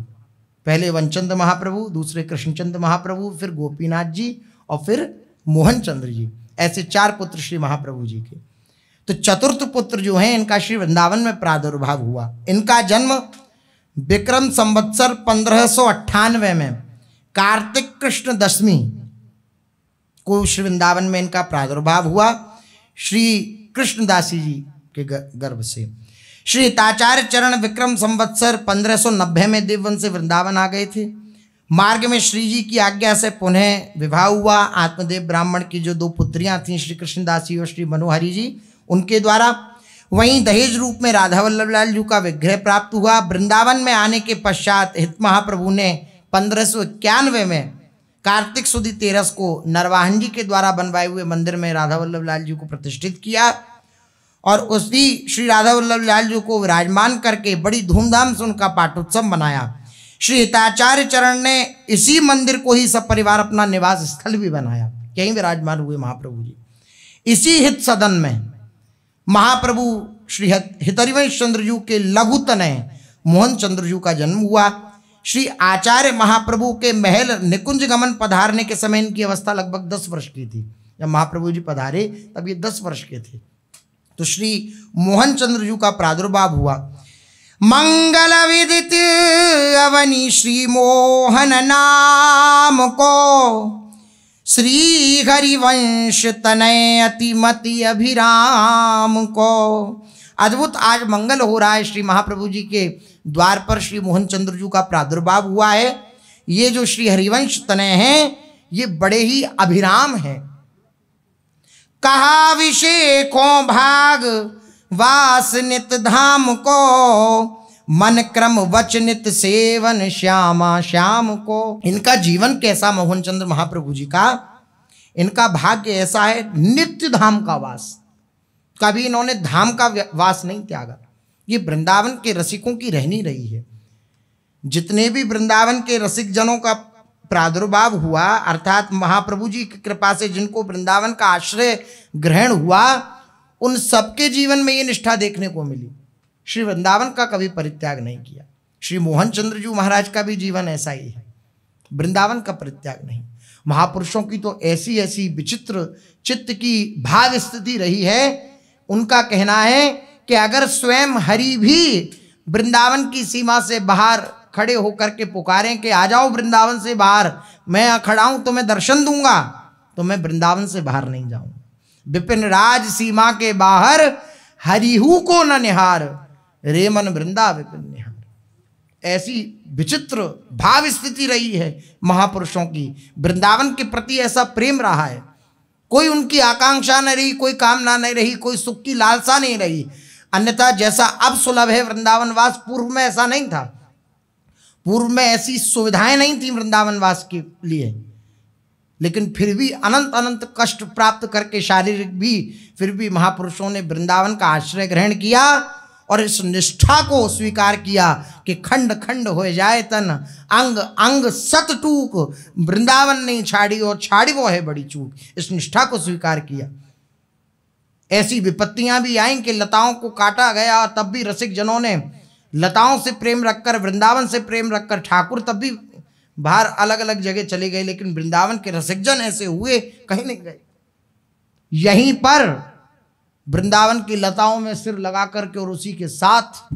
पहले वनचंद्र महाप्रभु, दूसरे कृष्णचंद्र महाप्रभु, फिर गोपीनाथ जी और फिर मोहन चंद्र जी, ऐसे 4 पुत्र श्री महाप्रभु जी के। तो चतुर्थ पुत्र जो हैं इनका श्री वृंदावन में प्रादुर्भाव हुआ। इनका जन्म विक्रम संवत्सर 1598 में कार्तिक कृष्ण दशमी को श्री वृंदावन में इनका प्रादुर्भाव हुआ, श्री कृष्णदासी जी के गर्भ से। श्री हिताचार्य चरण विक्रम संवत्सर 1590 में देववन से वृंदावन आ गए थे। मार्ग में श्री जी की आज्ञा से पुनः विवाह हुआ। आत्मदेव ब्राह्मण की जो 2 पुत्रियां थीं श्री कृष्णदासी और श्री मनोहरी जी, उनके द्वारा। वहीं दहेज रूप में राधा वल्लभ लाल जी का विग्रह प्राप्त हुआ। वृंदावन में आने के पश्चात हित महाप्रभु ने 1591 में कार्तिक सुदी 13 को नरवाहन जी के द्वारा बनवाए हुए मंदिर में राधा वल्लभ लाल जी को प्रतिष्ठित किया, और उसी श्री राधा वल्लभ लाल जी को विराजमान करके बड़ी धूमधाम से उनका पाठोत्सव मनाया। श्री हिताचार्य चरण ने इसी मंदिर को ही सब परिवार अपना निवास स्थल भी बनाया, यहीं विराजमान हुए महाप्रभु जी। इसी हित सदन में महाप्रभु श्री हितरिवंश चंद्र जी के लघु तनय मोहन चंद्र जी का जन्म हुआ। श्री आचार्य महाप्रभु के महल निकुंज गमन पधारने के समय इनकी अवस्था लगभग 10 वर्ष की थी। जब महाप्रभु जी पधारे तब ये 10 वर्ष के थे। तो श्री मोहन चंद्र जी का प्रादुर्भाव हुआ। मंगल विदित अवनी श्री मोहन नाम को, श्री हरिवंश तनय अतिमति अभिराम को। अद्भुत आज मंगल हो रहा है। श्री महाप्रभु जी के द्वार पर श्री मोहन चंद्र जी का प्रादुर्भाव हुआ है। ये जो श्री हरिवंश तनय हैं ये बड़े ही अभिराम हैं। कहा विषेकों भाग वास नित धाम को, मन क्रम वचनित सेवन श्यामा श्याम को। इनका जीवन कैसा मोहन चंद्र महाप्रभु जी का, इनका भाग्य ऐसा है नित्य धाम का वास। कभी इन्होंने धाम का वास नहीं त्यागा। ये वृंदावन के रसिकों की रहनी रही है। जितने भी वृंदावन के रसिक जनों का प्रादुर्भाव हुआ, अर्थात महाप्रभु जी की कृपा से जिनको वृंदावन का आश्रय ग्रहण हुआ, उन सबके जीवन में ये निष्ठा देखने को मिली। श्री वृंदावन का कभी परित्याग नहीं किया। श्री मोहन चंद्र जी महाराज का भी जीवन ऐसा ही है, वृंदावन का परित्याग नहीं। महापुरुषों की तो ऐसी ऐसी विचित्र चित्त की भाव स्थिति रही है। उनका कहना है कि अगर स्वयं हरि भी वृंदावन की सीमा से बाहर खड़े होकर के पुकारें कि आ जाओ वृंदावन से बाहर, मैं खड़ा हूं तुम्हें दर्शन दूंगा, तो मैं वृंदावन से बाहर नहीं जाऊंगा। विपिन राज सीमा के बाहर हरिहू को न निहार, रे मन वृंदा विपिन निहार। ऐसी विचित्र भाव स्थिति रही है महापुरुषों की। वृंदावन के प्रति ऐसा प्रेम रहा है, कोई उनकी आकांक्षा नहीं रही, कोई कामना नहीं रही, कोई सुख की लालसा नहीं रही। अन्यथा जैसा अब सुलभ है वृंदावनवास, पूर्व में ऐसा नहीं था। पूर्व में ऐसी सुविधाएं नहीं थी वृंदावनवास के लिए, लेकिन फिर भी अनंत अनंत कष्ट प्राप्त करके शारीरिक भी, फिर भी महापुरुषों ने वृंदावन का आश्रय ग्रहण किया और इस निष्ठा को स्वीकार किया कि खंड खंड हो जाए तन, अंग अंग सत टूक, वृंदावन नहीं छाड़ी और छाड़ी वो है बड़ी चूक। इस निष्ठा को स्वीकार किया। ऐसी विपत्तियां भी आईं कि लताओं को काटा गया, तब भी रसिक जनों ने लताओं से प्रेम रखकर, वृंदावन से प्रेम रखकर, ठाकुर तब भी बाहर अलग अलग जगह चले गए, लेकिन वृंदावन के रसिक जन ऐसे हुए कहीं नहीं गए। यहीं पर वृंदावन की लताओं में सिर लगा करके और उसी के साथ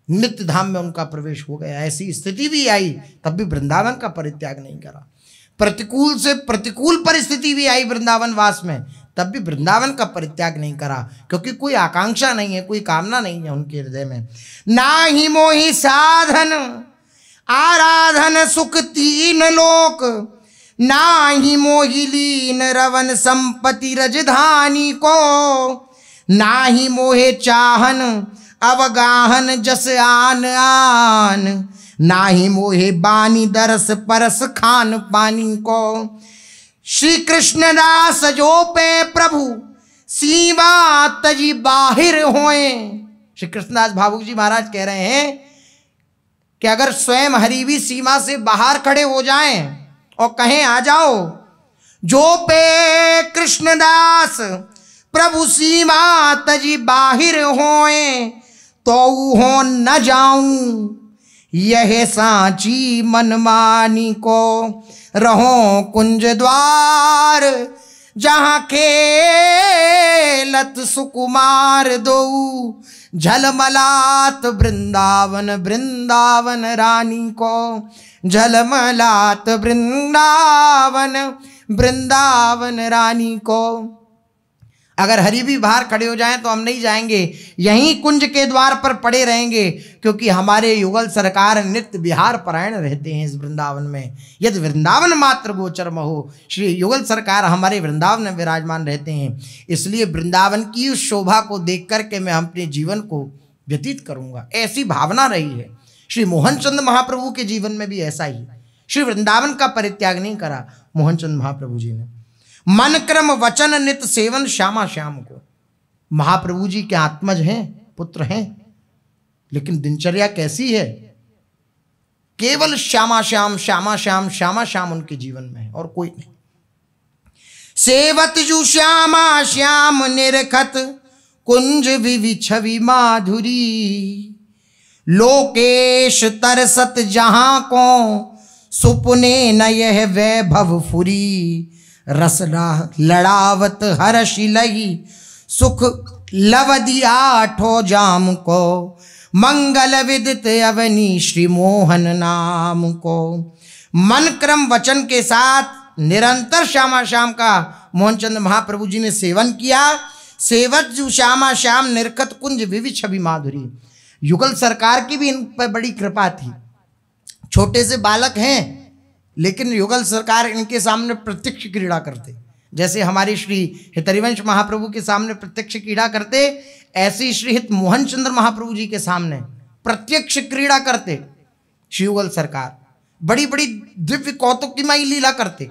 नित्य धाम में उनका प्रवेश हो गया। ऐसी स्थिति भी आई, तब भी वृंदावन का परित्याग नहीं करा। प्रतिकूल से प्रतिकूल परिस्थिति भी आई वृंदावन वास में, तब भी वृंदावन का परित्याग नहीं करा, क्योंकि कोई आकांक्षा नहीं है, कोई कामना नहीं है उनके हृदय में। ना ही मोहि साधन आराधन सुख तीन लोक, ना ही मोहि लीन रवन संपत्ति रजधानी को, ना ही मोहे चाहन अवगाहन जस आन आन, ना ही मोहे बानी दरस परस खान पानी को। श्री कृष्णदास जो पे प्रभु सीमा तजी बाहिर होए। श्री कृष्णदास भावुक जी महाराज कह रहे हैं कि अगर स्वयं हरि भी सीमा से बाहर खड़े हो जाएं और कहें आ जाओ, जो पे कृष्णदास प्रभु सीमा तजी बाहिर होए, तो हो न जाऊं यह सांची मनमानी को। रहो कुंज द्वार जहां खेलत सुकुमार दो, झलमलात वृंदावन वृंदावन रानी को, झलमलात वृंदावन वृंदावन रानी को। अगर हरि भी बाहर खड़े हो जाएं तो हम नहीं जाएंगे, यहीं कुंज के द्वार पर पड़े रहेंगे, क्योंकि हमारे युगल सरकार नित्य विहार परायण रहते हैं इस वृंदावन में। यदि वृंदावन मात्र गोचर हो, श्री युगल सरकार हमारे वृंदावन में विराजमान रहते हैं। इसलिए वृंदावन की उस शोभा को देख करके मैं अपने जीवन को व्यतीत करूंगा, ऐसी भावना रही है। श्री मोहन चंद महाप्रभु के जीवन में भी ऐसा ही, श्री वृंदावन का परित्याग नहीं करा मोहन चंद महाप्रभु जी ने। मन क्रम वचन नित सेवन श्यामा श्याम को। महाप्रभु जी के आत्मज हैं, पुत्र हैं, लेकिन दिनचर्या कैसी है? केवल श्यामा श्याम श्यामा श्याम श्यामा श्याम उनके जीवन में है और कोई नहीं। सेवत जू श्यामा श्याम निरखत कुंज विवि छवि माधुरी, लोकेश तरसत जहां को सुपने न यह वैभव फुरी। रसना लड़ावत हर्षि लही सुख लवदी आठो जाम को, मंगल विदित अवनी श्री मोहन नाम को। मन क्रम वचन के साथ निरंतर श्यामा श्याम का मोहनचंद महाप्रभु जी ने सेवन किया। सेवत जू श्यामा श्याम निरखत कुंज विवि छवि माधुरी। युगल सरकार की भी इन पर बड़ी कृपा थी। छोटे से बालक हैं, लेकिन युगल सरकार इनके सामने प्रत्यक्ष क्रीड़ा करते। जैसे हमारे श्री हितरिवंश महाप्रभु के सामने प्रत्यक्ष क्रीड़ा करते, ऐसे श्री हित मोहन चंद्र महाप्रभु जी के सामने प्रत्यक्ष क्रीड़ा करते श्री युगल सरकार। बड़ी बड़ी दिव्य कौतुकमयी लीला करते।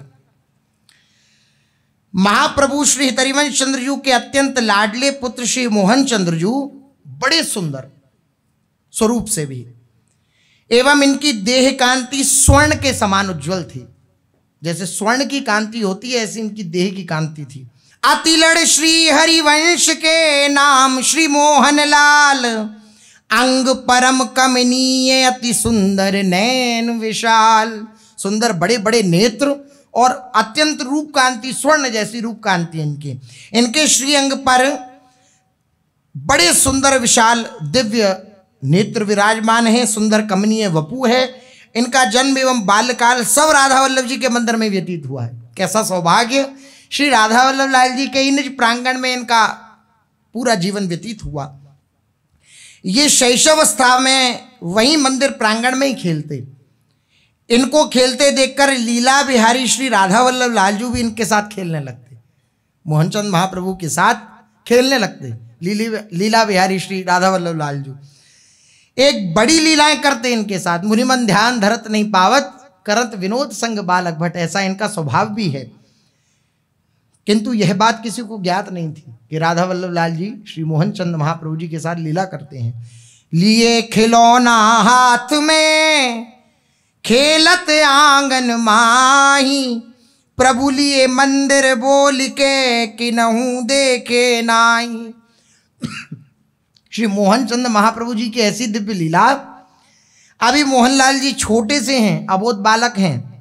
महाप्रभु श्री हितरिवंश चंद्रजू के अत्यंत लाडले पुत्र श्री मोहन चंद्रजू बड़े सुंदर स्वरूप से भी, एवं इनकी देह कांति स्वर्ण के समान उज्जवल थी। जैसे स्वर्ण की कांति होती है, ऐसी इनकी देह की कांति थी। अतिलड़ श्री हरिवंश के नाम श्री मोहन लाल, अंग परम कमनीय अति सुंदर नैन विशाल। सुंदर बड़े बड़े नेत्र और अत्यंत रूप कांति, स्वर्ण जैसी रूप कांति इनके श्री अंग पर बड़े सुंदर विशाल दिव्य नेत्र विराजमान है। सुंदर कमनीय वपु है। इनका जन्म एवं बाल्यकाल सब राधा वल्लभ जी के मंदिर में व्यतीत हुआ है। कैसा सौभाग्य! श्री राधा वल्लभ लाल जी के ही निज प्रांगण में इनका पूरा जीवन व्यतीत हुआ। ये शैशवस्था में वहीं मंदिर प्रांगण में ही खेलते। इनको खेलते देखकर लीला बिहारी श्री राधा वल्लभ लालजू भी इनके साथ खेलने लगते, मोहनचंद महाप्रभु के साथ खेलने लगते। लीला बिहारी श्री राधा वल्लभ लालजू एक बड़ी लीलाएं करते इनके साथ। मुनिमन ध्यान धरत नहीं पावत, करत विनोद संग बालक भट्ट, ऐसा इनका स्वभाव भी है। किंतु यह बात किसी को ज्ञात नहीं थी कि राधा वल्लभ लाल जी श्री मोहनचंद महाप्रभु जी के साथ लीला करते हैं। लिए खिलौना हाथ में खेलत आंगन माही, प्रभु लिए मंदिर बोल के किनहू देखे नाई। श्री मोहनचंद महाप्रभु जी की ऐसी दिव्य लीला। अभी मोहनलाल जी छोटे से हैं, अबोध बालक हैं।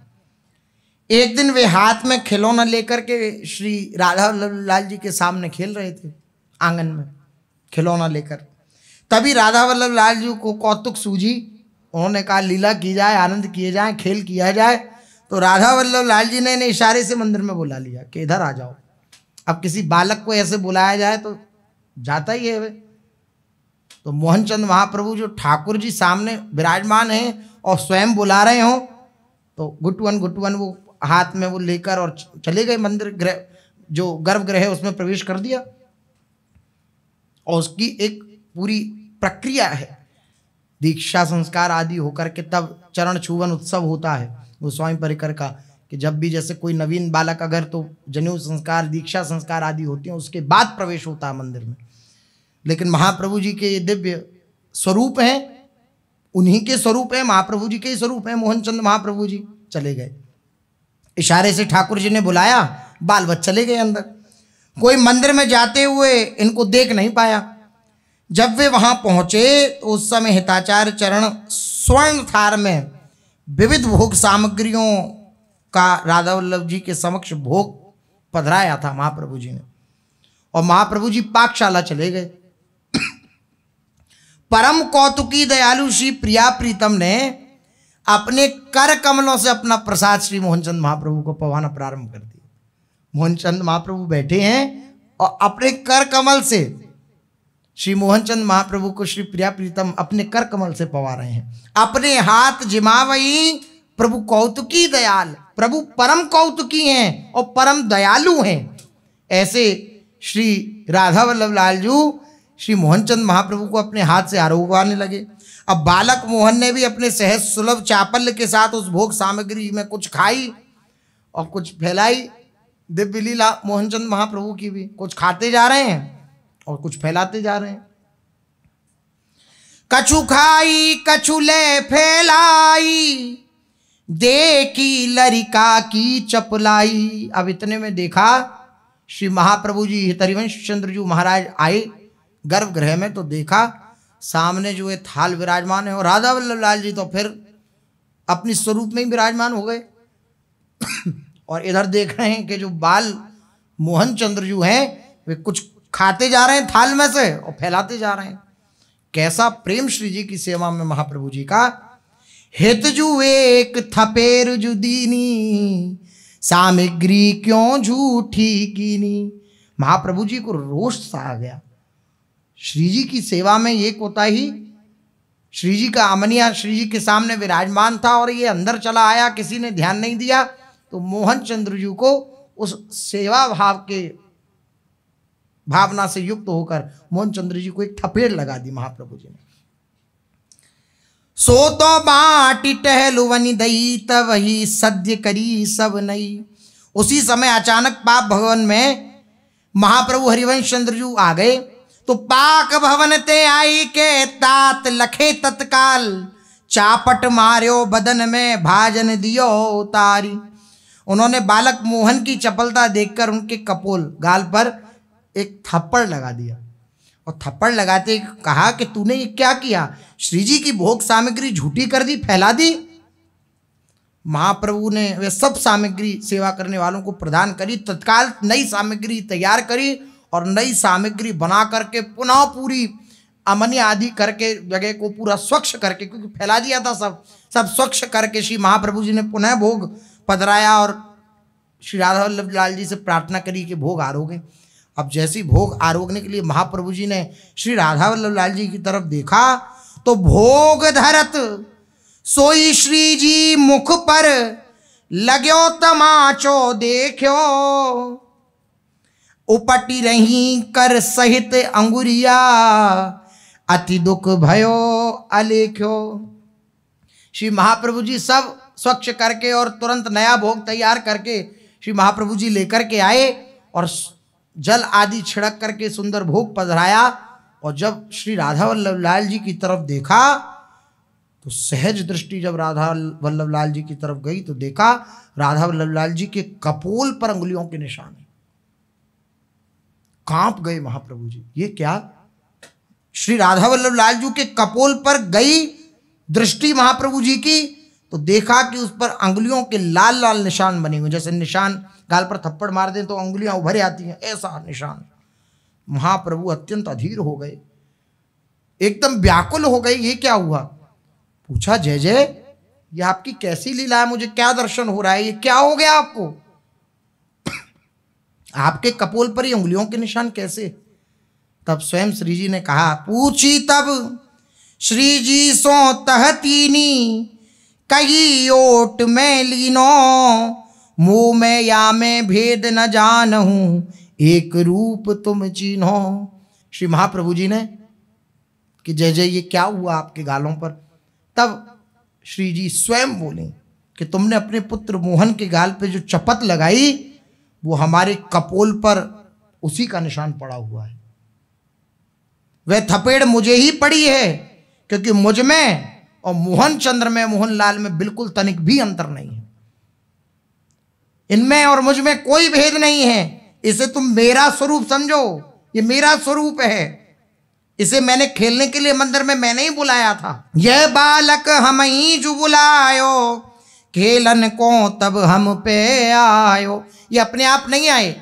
एक दिन वे हाथ में खिलौना लेकर के श्री राधा वल्लभ लाल जी के सामने खेल रहे थे आंगन में खिलौना लेकर। तभी राधा वल्लभ लाल जी को कौतुक सूझी। उन्होंने कहा लीला की जाए, आनंद किए जाए, खेल किया जाए। तो राधा वल्लभ लाल जी ने इशारे से मंदिर में बुला लिया कि इधर आ जाओ। अब किसी बालक को ऐसे बुलाया जाए तो जाता ही है वे। तो मोहनचंद महाप्रभु जो ठाकुर जी सामने विराजमान हैं और स्वयं बुला रहे हों, तो घुटवन वो हाथ में वो लेकर और चले गए मंदिर गृह, जो गर्भगृह है उसमें प्रवेश कर दिया। और उसकी एक पूरी प्रक्रिया है, दीक्षा संस्कार आदि होकर के तब चरण छुवन उत्सव होता है वो स्वामी परिकर का, कि जब भी जैसे कोई नवीन बालक अगर तो जनेऊ संस्कार, दीक्षा संस्कार आदि होते हैं, उसके बाद प्रवेश होता है मंदिर में। लेकिन महाप्रभु जी के ये दिव्य स्वरूप हैं, उन्हीं के स्वरूप हैं, महाप्रभु जी के ही स्वरूप हैं। मोहनचंद महाप्रभु जी चले गए, इशारे से ठाकुर जी ने बुलाया, बाल बच्चे चले गए अंदर। कोई मंदिर में जाते हुए इनको देख नहीं पाया। जब वे वहां पहुंचे तो उस समय हिताचार्य चरण स्वर्ण थार में विविध भोग सामग्रियों का राधा वल्लभ जी के समक्ष भोग पधराया था महाप्रभु जी ने। और महाप्रभु जी पाकशाला चले गए। परम कौतुकी दयालु श्री प्रिया प्रीतम ने अपने कर कमलों से अपना प्रसाद श्री मोहनचंद महाप्रभु को पवाना प्रारंभ कर दिया। मोहनचंद महाप्रभु बैठे हैं और अपने कर कमल से श्री मोहनचंद महाप्रभु को श्री प्रिया प्रीतम अपने कर कमल से पवा रहे हैं। अपने हाथ जिमावई प्रभु कौतुकी दयाल, प्रभु परम कौतुकी हैं और परम दयालु हैं। ऐसे श्री राधा वल्लभ लालजू श्री मोहनचंद महाप्रभु को अपने हाथ से आरोग्यवाने लगे। अब बालक मोहन ने भी अपने सहज सुलभ चापल्य के साथ उस भोग सामग्री में कुछ खाई और कुछ फैलाई। दिव्य लीला मोहनचंद महाप्रभु की भी, कुछ खाते जा रहे हैं और कुछ फैलाते जा रहे हैं। कछु खाई कछु ले फैलाई, देखी लरिका की चपलाई। अब इतने में देखा श्री महाप्रभु जी हरिवंश चंद्र जी महाराज आए गर्भगृह में, तो देखा सामने जो है थाल विराजमान है और राधा वल्लभ लाल जी तो फिर अपनी स्वरूप में ही विराजमान हो गए। और इधर देख रहे हैं कि जो बाल मोहन चंद्र जी हैं वे कुछ खाते जा रहे हैं थाल में से और फैलाते जा रहे हैं। कैसा प्रेम श्री जी की सेवा में महाप्रभु जी का। हित जू एक थपेर जू दीनी, सामग्री क्यों झूठी कीनी। महाप्रभु जी को रोष सा आ गया। श्री जी की सेवा में ये कोताही, श्री जी का अमनिया श्री जी के सामने विराजमान था और ये अंदर चला आया, किसी ने ध्यान नहीं दिया। तो मोहन चंद्र जी को उस सेवा भाव के भावना से युक्त होकर मोहन चंद्र जी को एक थपेड़ लगा दी महाप्रभु जी ने। सो तो बाटी टहलुवनि दई तब वही सद्य करी सब नई। उसी समय अचानक पाक भवन में महाप्रभु हरिवंश चंद्र जी आ गए। तो पाक भवन ते आई के तात लखे तत्काल, चापट मार्यो बदन में भाजन दियो उतारी। उन्होंने बालक मोहन की चपलता देखकर उनके कपोल गाल पर एक थप्पड़ लगा दिया और थप्पड़ लगाते कहा कि तूने ये क्या किया, श्री जी की भोग सामग्री झूठी कर दी, फैला दी। महाप्रभु ने वे सब सामग्री सेवा करने वालों को प्रदान करी, तत्काल नई सामग्री तैयार करी और नई सामग्री बना करके पुनः पूरी अमन्य आदि करके जगह को पूरा स्वच्छ करके, क्योंकि फैला दिया था सब स्वच्छ करके श्री महाप्रभु जी ने पुनः भोग पधराया और श्री राधा वल्लभ लाल जी से प्रार्थना करी कि भोग आरोगे। अब जैसी भोग आरोगने के लिए महाप्रभु जी ने श्री राधा वल्लभ लाल जी की तरफ देखा तो भोग धरत सोई श्री जी मुख पर लाग्यो तमाचो देखो, उपटी रही कर सहित अंगुरिया अति दुख भयो अलेख्यो। श्री महाप्रभु जी सब स्वच्छ करके और तुरंत नया भोग तैयार करके श्री महाप्रभु जी लेकर के आए और जल आदि छिड़क करके सुंदर भोग पधराया। और जब श्री राधा वल्लभ लाल जी की तरफ देखा तो सहज दृष्टि जब राधा वल्लभ लाल जी की तरफ गई तो देखा राधा वल्लभ लाल जी के कपोल पर अंगुलियों के निशान हैं। कांप गए महाप्रभु जी, ये क्या? श्री राधा वल्लभ लाल जी के कपोल पर गई दृष्टि महाप्रभु जी की तो देखा कि उस पर अंगुलियों के लाल लाल निशान बने हुए, जैसे निशान गाल पर थप्पड़ मार दें तो अंगुलियां उभर आती हैं, ऐसा निशान। महाप्रभु अत्यंत अधीर हो गए, एकदम व्याकुल हो गए, ये क्या हुआ? पूछा जय जय ये आपकी कैसी लीला है, मुझे क्या दर्शन हो रहा है, ये क्या हो गया आपको? आपके कपोल पर ये उंगलियों के निशान कैसे? तब स्वयं श्री जी ने कहा, पूछी तब श्री जी सो तहतीनी कही ओट में लीनो, मुंह में या में भेद न जानहूं एक रूप तुम चीन्हो। श्री महाप्रभु जी ने कि जय जय ये क्या हुआ आपके गालों पर? तब श्री जी स्वयं बोले कि तुमने अपने पुत्र मोहन के गाल पे जो चपत लगाई वो हमारे कपोल पर उसी का निशान पड़ा हुआ है। वह थपेड़ मुझे ही पड़ी है क्योंकि मुझ में और मोहन चंद्र में, मोहन लाल में बिल्कुल तनिक भी अंतर नहीं है। इनमें और मुझ में कोई भेद नहीं है। इसे तुम मेरा स्वरूप समझो, ये मेरा स्वरूप है। इसे मैंने खेलने के लिए मंदिर में मैंने ही बुलाया था। यह बालक हम ही जो बुलायो, खेलन को तब हम पे आयो। ये अपने आप नहीं आए,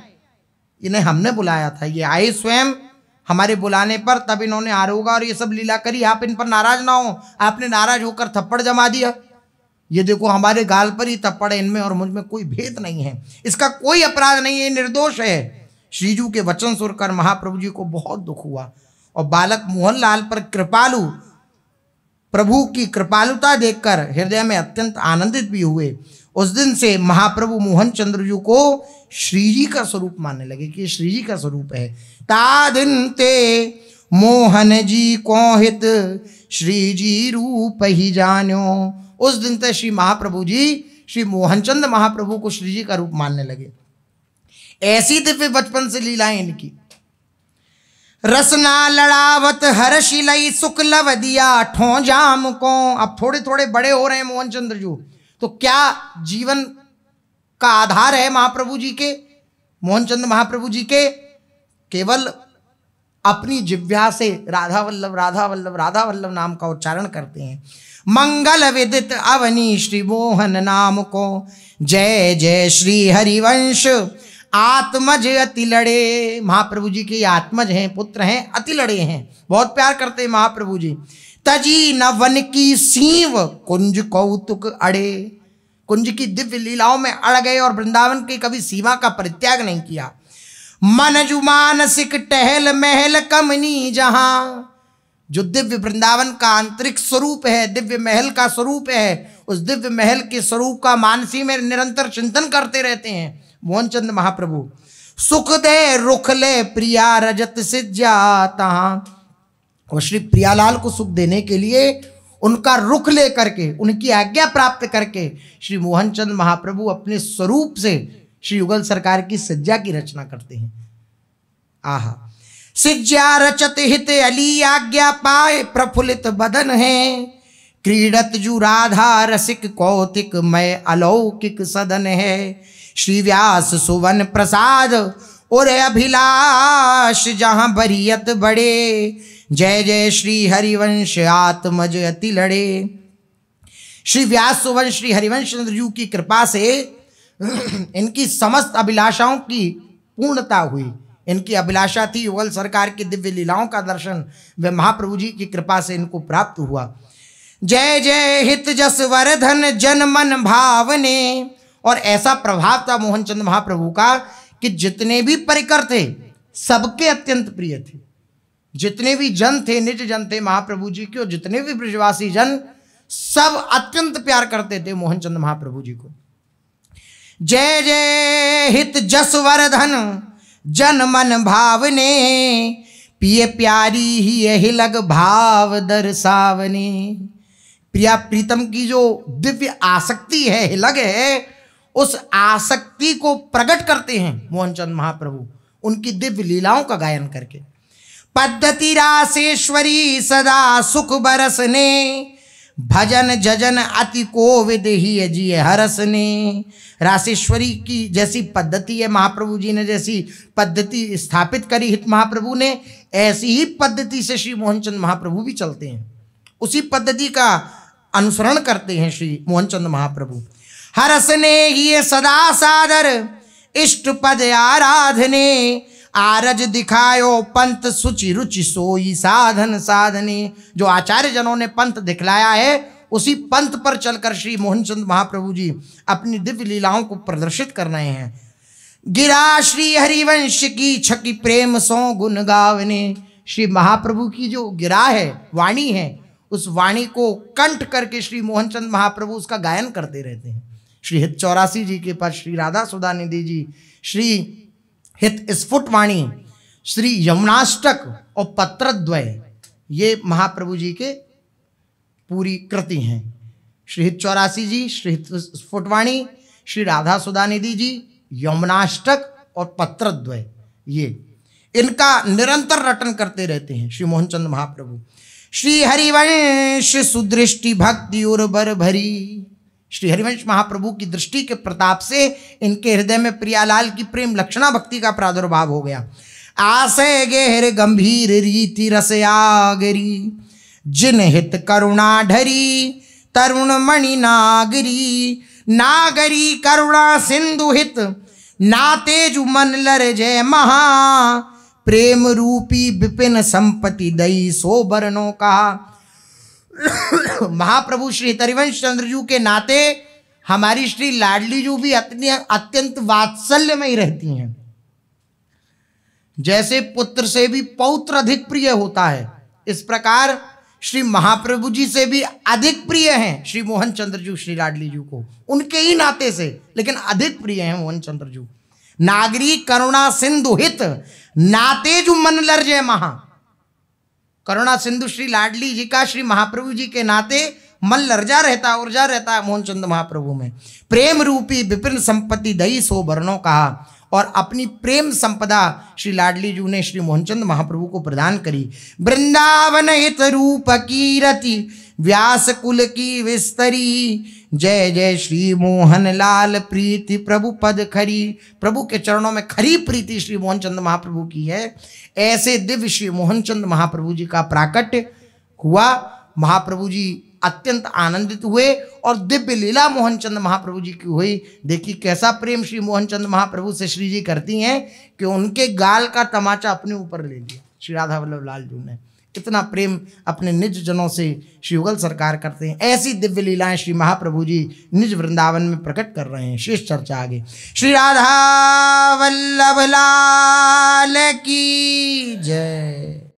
इन्हें हमने बुलाया था। ये आए स्वयं हमारे बुलाने पर, तब इन्होंने आरोगा और ये सब लीला करी। आप इन पर नाराज ना हो, आपने नाराज होकर थप्पड़ जमा दिया। ये देखो हमारे गाल पर ही थप्पड़ है, इनमें और मुझ में कोई भेद नहीं है, इसका कोई अपराध नहीं है, निर्दोष है। श्रीजू के वचन सुनकर महाप्रभु जी को बहुत दुख हुआ और बालक मोहन लाल पर कृपालु प्रभु की कृपालुता देखकर हृदय में अत्यंत आनंदित भी हुए। उस दिन से महाप्रभु मोहन चंद्र जी को श्रीजी का स्वरूप मानने लगे कि श्रीजी का स्वरूप है। तादिन ते मोहन जी को हित श्रीजी रूप ही जान्यो। उस दिन तक श्री महाप्रभु जी श्री मोहनचंद महाप्रभु को श्रीजी का रूप मानने लगे। ऐसी दिव्य बचपन से लीलाएं इनकी। रसना लड़ावत हर्षिलई शुक्ल दिया ठो जाम को। अब थोड़े थोड़े बड़े हो रहे हैं मोहनचंद्र जी, तो क्या जीवन का आधार है महाप्रभु जी के, मोहनचंद महाप्रभु जी के? केवल अपनी जिह्वा से राधा वल्लभ राधा वल्लभ राधा वल्लभ नाम का उच्चारण करते हैं। मंगल विदित अवनी श्री मोहन नाम को, जय जय श्री हरिवंश आत्मज अति लड़े। महाप्रभु जी के आत्मज हैं, पुत्र हैं, अति लड़े हैं, बहुत प्यार करते हैं महाप्रभु जी। तजी न वन की सीव कुंज कौतुक अड़े। कुंज की दिव्य लीलाओं में अड़ गए और वृंदावन की कभी सीमा का परित्याग नहीं किया। मन जु मानसिक टहल महल कमनी जहां। जो दिव्य वृंदावन का आंतरिक स्वरूप है, दिव्य महल का स्वरूप है, उस दिव्य महल के स्वरूप का मानसी में निरंतर चिंतन करते रहते हैं मोहनचंद महाप्रभु। सुख दे रुख ले प्रिया रजत सिज्जाता। और श्री प्रियालाल को सुख देने के लिए उनका रुख ले करके, उनकी आज्ञा प्राप्त करके श्री मोहनचंद महाप्रभु अपने स्वरूप से श्री युगल सरकार की सज्जा की रचना करते हैं। आहा, सिज्जा रचत हित अली आज्ञा पाए प्रफुल्लित बदन है। क्रीडत जु राधा रसिक कौतिक मय अलौकिक सदन है। श्री व्यास सुवन प्रसाद और अभिलाष जहां बरियत बड़े। जय जय श्री हरिवंश आत्मज अति लड़े। श्री व्यास सुवन श्री हरिवंश चंद्र जी की कृपा से इनकी समस्त अभिलाषाओं की पूर्णता हुई। इनकी अभिलाषा थी युगल सरकार की दिव्य लीलाओं का दर्शन, वे महाप्रभु जी की कृपा से इनको प्राप्त हुआ। जय जय हित जस वर्धन जन मन भावने। और ऐसा प्रभाव था मोहनचंद महाप्रभु का कि जितने भी परिकर थे सबके अत्यंत प्रिय थे। जितने भी जन थे, निज जन थे महाप्रभु जी के, और जितने भी ब्रजवासी जन, सब अत्यंत प्यार करते थे मोहनचंद महाप्रभु जी को। जय जय हित जस वर्धन जन मन भावने, पिय प्यारी ही यही लग भाव दर्शावने। प्रिया प्रीतम की जो दिव्य आसक्ति है, हिलग है, उस आसक्ति को प्रकट करते हैं मोहनचंद महाप्रभु उनकी दिव्य लीलाओं का गायन करके। पद्धति रासेश्वरी सदा सुख बरसने, भजन जजन अति कोविद ही जी हरसने। रासेश्वरी की जैसी पद्धति है, महाप्रभु जी ने जैसी पद्धति स्थापित करी हित महाप्रभु ने, ऐसी ही पद्धति से श्री मोहनचंद महाप्रभु भी चलते हैं। उसी पद्धति का अनुसरण करते हैं श्री मोहनचंद महाप्रभु। हरसने ही सदा सादर इष्ट पद आराधने, आरज दिखायो पंथ सुचि रुचि सोई साधन साधने। जो आचार्य जनों ने पंथ दिखलाया है, उसी पंथ पर चलकर श्री मोहनचंद महाप्रभु जी अपनी दिव्य लीलाओं को प्रदर्शित कर रहे हैं। गिरा श्री हरिवंश की छकी प्रेम सो गुण गावने। श्री महाप्रभु की जो गिरा है, वाणी है, उस वाणी को कंठ करके श्री मोहनचंद महाप्रभु उसका गायन करते रहते हैं। श्री हित 84 जी के पास श्री राधा सुधा निधि जी, श्री हित स्फुट वाणी, श्री यमुनाष्टक और पत्रद्वय, ये महाप्रभु जी के पूरी कृति हैं। श्री हित 84 जी, श्री हित स्फुट वाणी, श्री राधा सुधा निधि जी, यमुनाष्टक और पत्रद्वय, ये इनका निरंतर रटन करते रहते हैं श्री मोहनचंद महाप्रभु। श्री हरिवंश सुदृष्टि भक्ति उर्वर भरी। श्री हरिवंश महाप्रभु की दृष्टि के प्रताप से इनके हृदय में प्रियालाल की प्रेम लक्षणा भक्ति का प्रादुर्भाव हो गया। आसे गहर गंभीर रीति रस आगरी, जिन हित करुणा ढरी तरुण मणि नागरी। नागरी करुणा सिंधु हित नाते जु मन लर जय महा, प्रेम रूपी विपिन संपत्ति दई सो बरनों का। महाप्रभु श्री हरिवंश चंद्रजू के नाते हमारी श्री लाडली जू भी अत्यंत वात्सल्य में ही रहती हैं। जैसे पुत्र से भी पौत्र अधिक प्रिय होता है, इस प्रकार श्री महाप्रभु जी से भी अधिक प्रिय हैं श्री मोहन चंद्रजू श्री लाडली जू को, उनके ही नाते से, लेकिन अधिक प्रिय हैं मोहन चंद्रजू। नागरी करुणा सिंधु हित नाते जू मन लर्जय महा। करुणा सिंधु श्री लाडली जी का श्री महाप्रभु जी के नाते मन लर्जा रहता, ऊर्जा रहता है मोहनचंद महाप्रभु में। प्रेम रूपी विपिन संपत्ति दई सो बरनों कहा, और अपनी प्रेम संपदा श्री लाडली जू ने श्री मोहनचंद महाप्रभु को प्रदान करी। वृंदावन हित रूप की रति व्यास कुल की विस्तरी, जय जय श्री मोहन लाल प्रीति प्रभु पद खरी। प्रभु के चरणों में खरी प्रीति श्री मोहनचंद महाप्रभु की है। ऐसे दिव्य श्री मोहनचंद महाप्रभु जी का प्राकट्य हुआ। महाप्रभु जी अत्यंत आनंदित हुए और दिव्य लीला मोहनचंद महाप्रभु जी की हुई। देखिए कैसा प्रेम श्री मोहनचंद महाप्रभु से श्री जी करती हैं कि उनके गाल का तमाचा अपने ऊपर ले लिया श्री राधा वल्लभ लाल जी ने। इतना प्रेम अपने निज जनों से श्री युगल सरकार करते हैं। ऐसी दिव्य लीलाएं श्री महाप्रभु जी निज वृंदावन में प्रकट कर रहे हैं। शेष चर्चा आगे। श्री राधा वल्लभ लाल की जय।